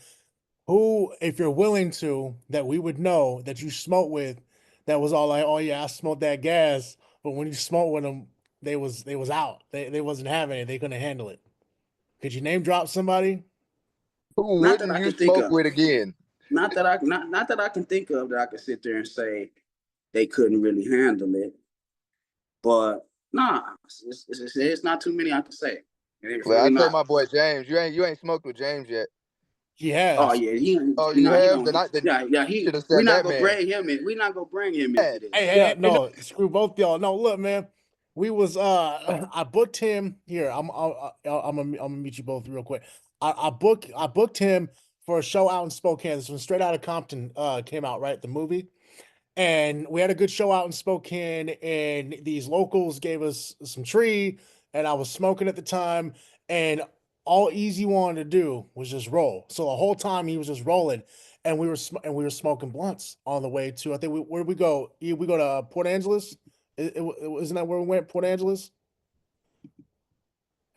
Who, if you're willing to, that we would know that you smoke with, that was all like, oh yeah, I smoked that gas. But when you smoke with him, they was out. They wasn't having it. They couldn't handle it. Could you name drop somebody? Who Not that wouldn't I you can think smoke of. with again? Not that I can think of that I can sit there and say they couldn't really handle it. But nah, it's not too many I can say. It's Well, I really say not. my boy James. You ain't smoked with James yet. He Oh has. yeah, Oh, you you know he have? Then don't. Yeah, you he. should have We said not that gonna man. bring him in. We not gonna bring him Yeah, into Hey, this. hey, hey, no, screw both y'all. No, look, man. We was I booked him here. I'm gonna meet you both real quick. I booked him for a show out in Spokane. This one straight out of Compton came out, right? The movie. And we had a good show out in Spokane, and these locals gave us some tree, and I was smoking at the time, and all Easy wanted to do was just roll. So the whole time he was just rolling, and we were smoking blunts on the way to. I think where did we go? We go to Port Angeles. Isn't that where we went? Port Angeles.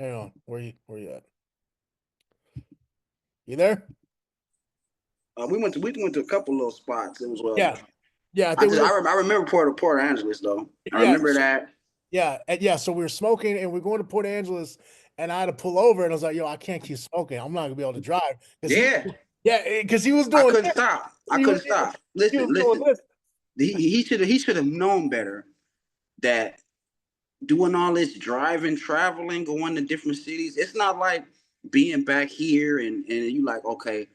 Hang on, where you at? You there? We went to a couple little spots. It was Yeah, yeah. I think we were. I remember Port Angeles though. I Yeah, remember that. yeah, and yeah. So we were smoking, and we're going to Port Angeles, and I had to pull over, and I was like, "Yo, I can't keep smoking. I'm not gonna be able to drive." Because Yeah, yeah, because he was I doing couldn't this. stop. I He was, couldn't stop. he was Listen, doing listen. this. He should have known better that doing all this driving, traveling, going to different cities. It's not like being back here and you like, okay,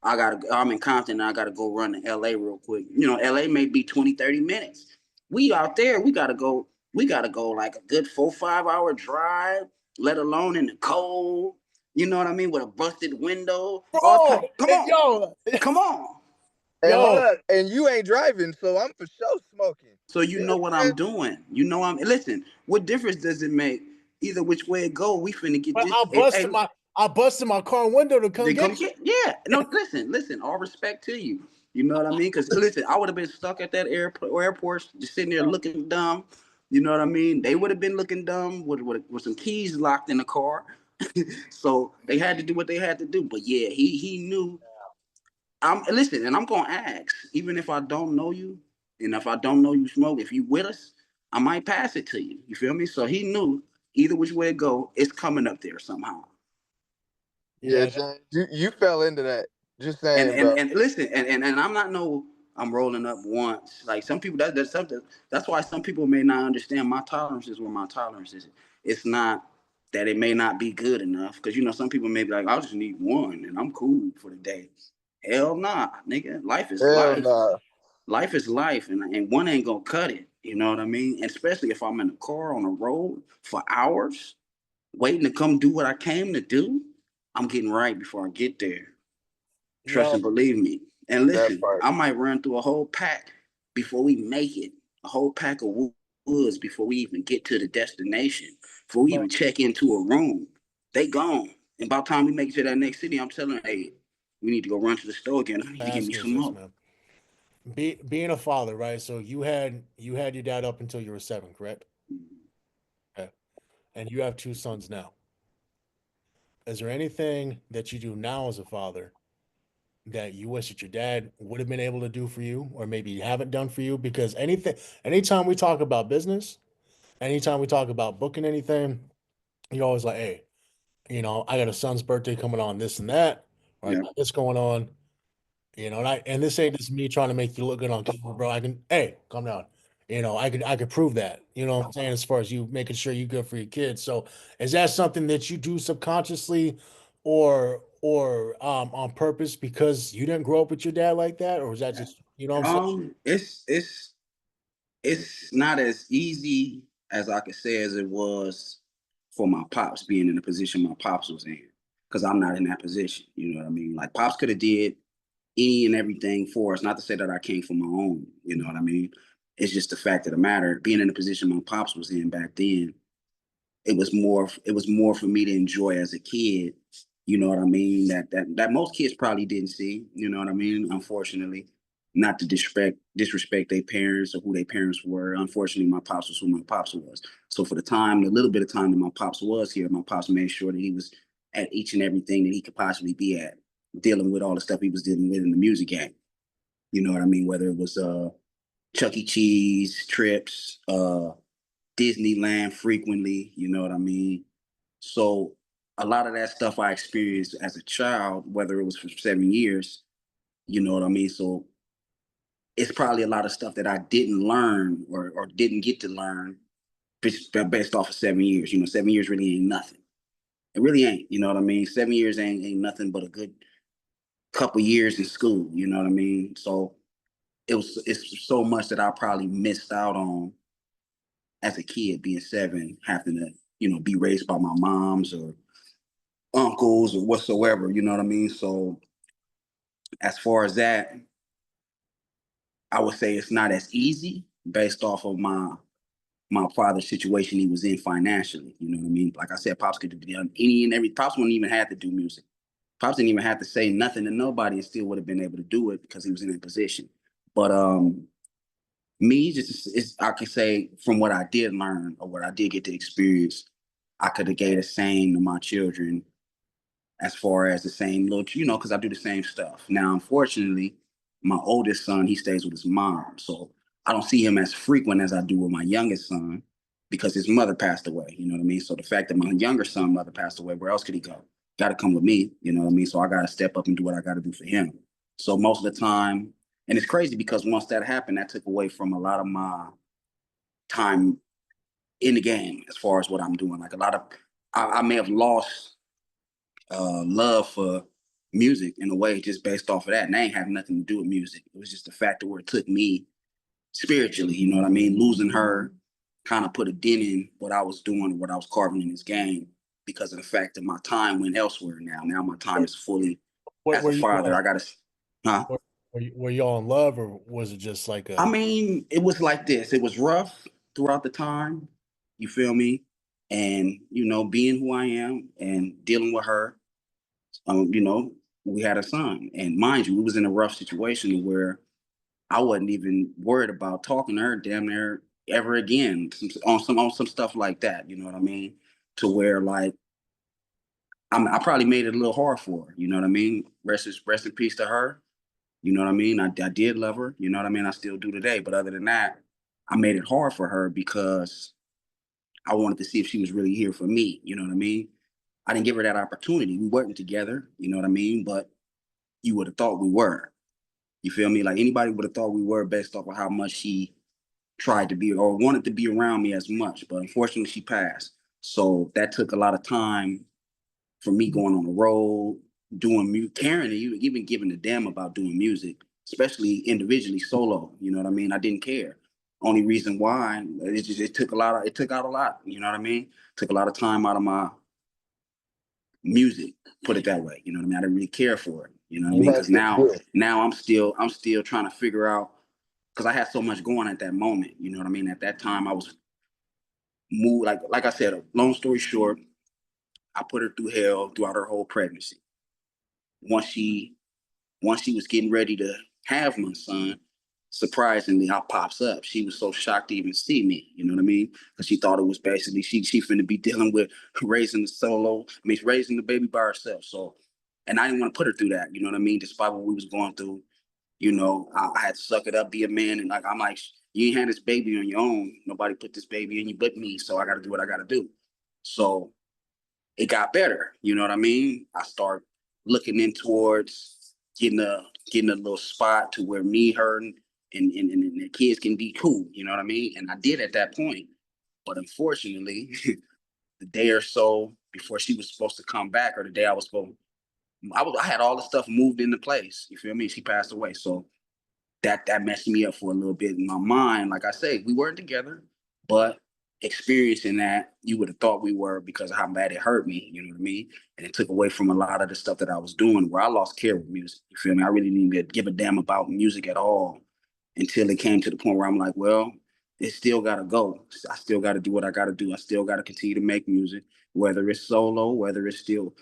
I'm in Compton and I gotta go run to LA real quick. LA may be 20, 30 minutes. We out there, we gotta go like a good 4, 5 hour drive, let alone in the cold. You know what I mean? With a busted window. All Bro, type. Come hey, on. yo, Come on. and hold yo, up, and you ain't driving, so I'm for sure smoking. So You you see know what what I'm I'm saying? doing. Listen, what difference does it make? Either which way it go, we finna get but this. Hey, I busted my car window to come they get come you. get, yeah. No, listen, all respect to you. You know what I mean? Because listen, I would have been stuck at that airport, just sitting there looking dumb. You know what I mean? They would have been looking dumb with some keys locked in the car. So they had to do what they had to do. But yeah, he knew. Listen, and I'm gonna ask, even if I don't know you, and if I don't know you smoke, if you with us, I might pass it to you. You feel me? So he knew either which way it go, it's coming up there somehow. Yeah, Yeah, James, you fell into that. Just And saying, and bro. and listen, and I'm rolling up once. Like some people, that's something. That's why some people may not understand my tolerance is where my tolerance is. It's not that it may not be good enough because some people may be like, I just need one and I'm cool for the day. Hell nah, nigga. Life is Hell life. nah. Life is life, and one ain't gonna cut it. You know what I mean? And especially if I'm in a car on the road for hours, waiting to come do what I came to do. I'm getting right before I get there. Trust yo, and believe me. And That listen, part. I might run through a whole pack before we make it. A whole pack of woods before we even get to the destination. Before we even check into a room, they gone. And by the time we make it to that next city, I'm telling them, hey, we need to go run to the store again. I need to get ask me you is some this, more. man. Being a father, right? So you had your dad up until you were 7, correct? Okay. And you have 2 sons now. Is there anything that you do now as a father that you wish that your dad would have been able to do for you, or maybe you haven't done for you? Because anytime we talk about business, anytime we talk about booking anything, you're always like, hey, I got a son's birthday coming on, this and that, or I Yeah. got this going on. And this ain't just me trying to make you look good on camera, bro. Hey, calm down. I could prove that. You know what I'm saying? As far as you making sure you're good for your kids. So is that something that you do subconsciously or on purpose because you didn't grow up with your dad like that? Or is that just, you know what I'm saying? It's not as easy as I could say as it was for my pops being in the position my pops was in, because I'm not in that position. You know what I mean? Like pops could have did any and everything for us. Not to say that I came from my own. You know what I mean? It's just the fact of the matter. Being in the position my pops was in back then, it was more for me to enjoy as a kid. You know what I mean? That most kids probably didn't see. You know what I mean? Unfortunately, not to disrespect their parents or who their parents were. Unfortunately, my pops was who my pops was. So for the little bit of time that my pops was here, my pops made sure that he was at each and everything that he could possibly be at, dealing with all the stuff he was dealing with in the music game. You know what I mean? Whether it was Chuck E. Cheese trips, Disneyland frequently, you know what I mean? So a lot of that stuff I experienced as a child, whether it was for 7 years, you know what I mean? So it's probably a lot of stuff that I didn't learn or didn't get to learn based off of 7 years. You know, 7 years really ain't nothing. It really ain't, you know what I mean? 7 years ain't nothing but a good couple years in school, you know what I mean? So it's so much that I probably missed out on as a kid being seven, having to, be raised by my moms or uncles or whatsoever, you know what I mean? So as far as that, I would say it's not as easy based off of my father's situation he was in financially. You know what I mean? Like I said, Pops could do any and every. Pops wouldn't even have to do music. Pops didn't even have to say nothing to nobody and still would have been able to do it because he was in that position. But me, I can say from what I did learn or what I did get to experience, I could have gave the same to my children as far as the same little, because I do the same stuff. Now, unfortunately, my oldest son, he stays with his mom. So I don't see him as frequent as I do with my youngest son because his mother passed away. You know what I mean? So the fact that my younger son mother passed away, where else could he go? Got to come with me. You know what I mean? So I got to step up and do what I got to do for him. So most of the time, and it's crazy because once that happened, that took away from a lot of my time in the game as far as what I'm doing. Like I may have lost love for music in a way just based off of that. And that ain't have nothing to do with music. It was just the fact of where it took me spiritually, you know what I mean? Losing her kind of put a dent in what I was doing, what I was carving in this game because of the fact that my time went elsewhere now. Now my time is fully as a father. I gotta huh? Were you all in love or was it just like I mean, it was like this. It was rough throughout the time. You feel me? And being who I am and dealing with her, we had a son. And mind you, we was in a rough situation where I wasn't even worried about talking to her damn near ever again on some stuff like that. You know what I mean? To where like I probably made it a little hard for her. You know what I mean? Rest in peace to her. You know what I mean? I did love her. You know what I mean? I still do today. But other than that, I made it hard for her because I wanted to see if she was really here for me. You know what I mean? I didn't give her that opportunity. We weren't together. You know what I mean? But you would have thought we were. You feel me? Like anybody would have thought we were based off of how much she tried to be or wanted to be around me as much. But unfortunately, she passed. So that took a lot of time for me going on the road, doing music, caring, and even giving a damn about doing music, especially individually solo. You know what I mean? I didn't care. Only reason why it took out a lot. You know what I mean? Took a lot of time out of my music. Put it that way. You know what I mean? I didn't really care for it. You know what I mean? Because now I'm still trying to figure out because I had so much going at that moment. You know what I mean? At that time, I was moved. Like I said, long story short, I put her through hell throughout her whole pregnancy. Once she was getting ready to have my son, surprisingly, I pops up. She was so shocked to even see me. You know what I mean? Because she thought it was basically she finna be dealing with raising the baby by herself. So, and I didn't want to put her through that. You know what I mean? Despite what we was going through, I had to suck it up, be a man, and I'm like, you ain't had this baby on your own. Nobody put this baby in you but me. So I got to do what I got to do. So it got better. You know what I mean? I start looking in towards getting a little spot to where me, her, and the kids can be cool. You know what I mean? And I did at that point. But unfortunately, the day or so before she was supposed to come back, or the day I was supposed, I had all the stuff moved into place. You feel me? She passed away, so that messed me up for a little bit in my mind. Like I say, we weren't together, but experiencing that, you would have thought we were because of how bad it hurt me. You know what I mean? And it took away from a lot of the stuff that I was doing where I lost care with music. You feel me? I really didn't give a damn about music at all until it came to the point where I'm like, well, it still got to go. I still got to do what I got to do. I still got to continue to make music, whether it's solo, whether it's still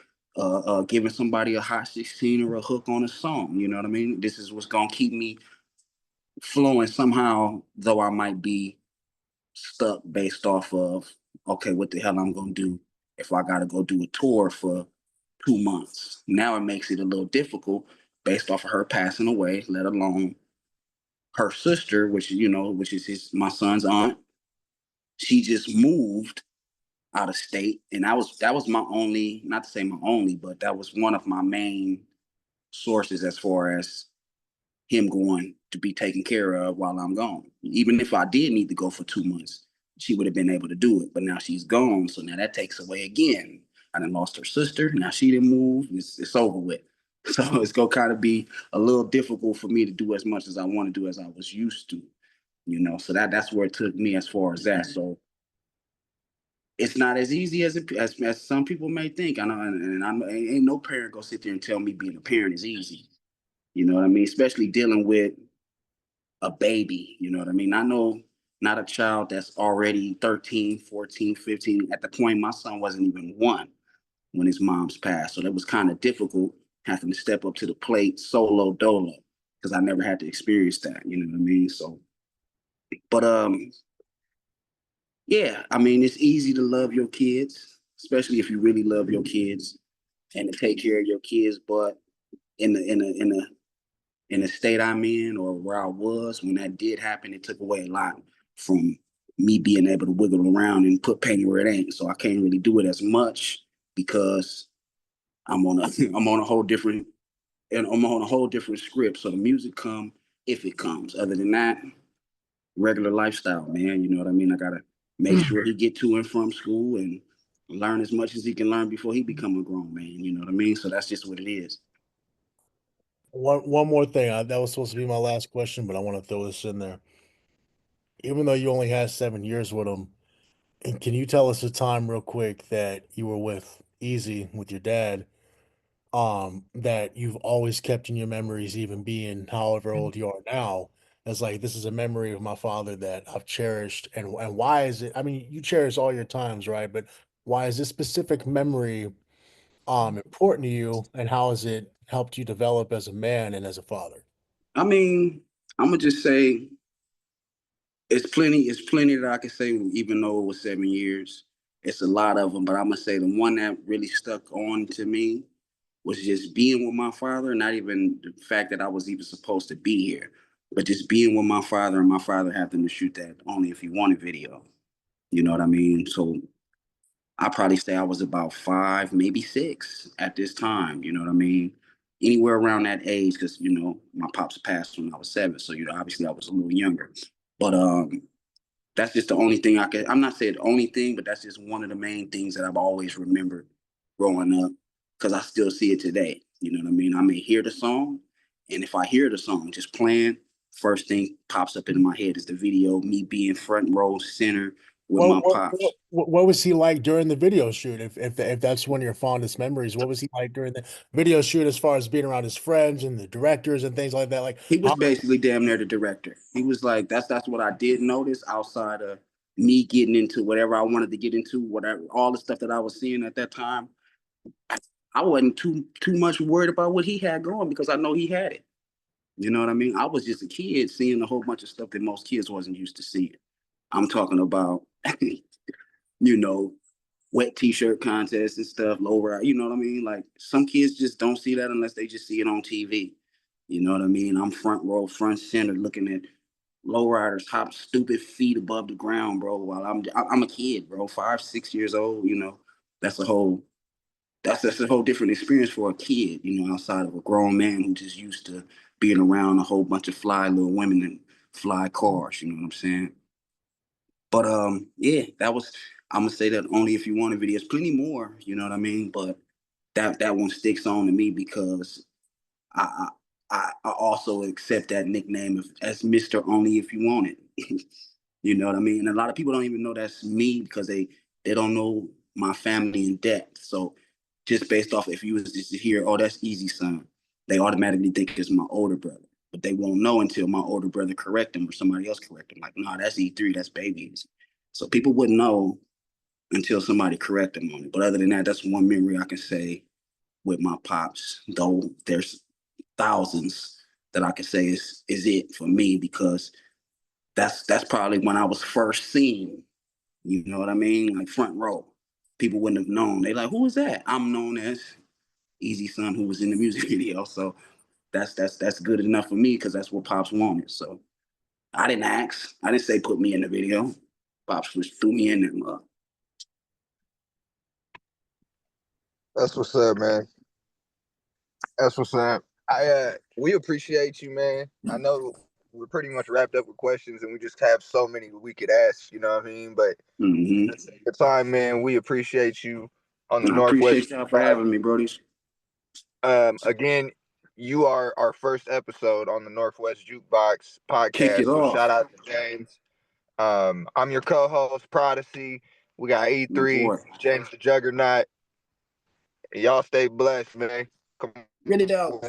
giving somebody a hot 16 or a hook on a song. You know what I mean? This is what's going to keep me flowing somehow, though I might be stuck based off of, okay, what the hell I'm going to do if I got to go do a tour for 2 months. Now it makes it a little difficult based off of her passing away, let alone her sister, which is my son's aunt. she just moved out of state, and that was my only, not to say my only, but that was one of my main sources as far as him going to be taken care of while I'm gone. Even if I did need to go for 2 months, she would have been able to do it. But now she's gone, so now that takes away again. I done lost her sister. Now she didn't move. It's over with. So it's gonna kind of be a little difficult for me to do as much as I want to do as I was used to, So that's where it took me as far as that. So it's not as easy as some people may think. I know, and ain't no parent gonna sit there and tell me being a parent is easy. You know what I mean? Especially dealing with a baby, you know what I mean? I know not a child that's already 13, 14, 15. At the point, my son wasn't even 1 when his mom's passed. So that was kind of difficult having to step up to the plate solo dolo because I never had to experience that, you know what I mean? So, but yeah, I mean, it's easy to love your kids, especially if you really love your kids and to take care of your kids. But in the state I'm in or where I was when that did happen, it took away a lot from me being able to wiggle around and put pain where it ain't. So I can't really do it as much because I'm on a I'm on a whole different and I'm on a whole different script. So the music come if it comes. Other than that, regular lifestyle, man. You know what I mean? I gotta make sure he get to and from school and learn as much as he can learn before he become a grown man. You know what I mean? So that's just what it is. One more thing. That was supposed to be my last question, but I want to throw this in there. Even though you only had 7 years with him, and can you tell us a time real quick that you were with Easy with your dad, that you've always kept in your memories, even being however old you are now, as like this is a memory of my father that I've cherished, and why is it? I mean, you cherish all your times, right? But why is this specific memory important to you, and how has it helped you develop as a man and as a father? I mean, I'm gonna just say it's plenty that I can say, even though it was 7 years. It's a lot of them, but I'm gonna say the one that really stuck on to me was just being with my father, not even the fact that I was even supposed to be here, but just being with my father and my father having to shoot that only if he wanted video. You know what I mean? So I probably say I was about 5, maybe 6 at this time. You know what I mean? Anywhere around that age, because my pops passed when I was 7, so obviously I was a little younger. But that's just the only thing I could. I'm not saying the only thing, but that's just one of the main things that I've always remembered growing up, because I still see it today. You know what I mean? I may hear the song, and if I hear the song just playing, first thing pops up into my head is the video, me being front row center with What my what what, pops. what was he like during the video shoot? If that's one of your fondest memories, what was he like during the video shoot as far as being around his friends and the directors and things like that? Like He was how basically damn near the director. He was like, that's what I did notice outside of me getting into whatever I wanted to get into, whatever all the stuff that I was seeing at that time. I wasn't too much worried about what he had going because I know he had it. You know what I mean? I was just a kid seeing a whole bunch of stuff that most kids wasn't used to seeing. I'm talking about, you know, wet t-shirt contests and stuff, low ride. You know what I mean? Like some kids just don't see that unless they just see it on TV. You know what I mean? I'm front row, front center, looking at lowriders hop stupid feet above the ground, bro. While I'm a kid, bro, 5, 6 years old. That's a whole that's a whole different experience for a kid. Outside of a grown man who just used to being around a whole bunch of fly little women and fly cars. You know what I'm saying? But yeah, that was. I'm gonna say that only if you want a video. There's plenty more. You know what I mean? But that one sticks on to me because I I also accept that nickname as Mister Only If You Want It. You know what I mean? And a lot of people don't even know that's me because they don't know my family in depth. So just based off if you was just to hear, oh, that's Easy Son, they automatically think it's my older brother. But they won't know until my older brother correct them or somebody else correct them. Like, no, that's E3, that's babies. So people wouldn't know until somebody correct them on it. But other than that, that's one memory I can say with my pops, though there's thousands that I could say is it for me because that's probably when I was first seen. You know what I mean? Like front row. People wouldn't have known. They like, who is that? I'm known as Easy Son, who was in the music video. So that's good enough for me because that's what Pops wanted. So I didn't ask. I didn't say put me in the video. Pops just threw me in there, mother. That's what's up, man. That's what's up. We appreciate you, man. I know we're pretty much wrapped up with questions, and we just have so many we could ask. You know what I mean? But at the same time, man, we appreciate you on the I Northwest. appreciate y'all for having me, brodies. Again, you are our first episode on the Northwest Jukebox podcast. Kick it so off. Shout out to James. I'm your co-host, Prota-C. We got E3, James the Juggernaut. Y'all stay blessed, man. Come Get it out.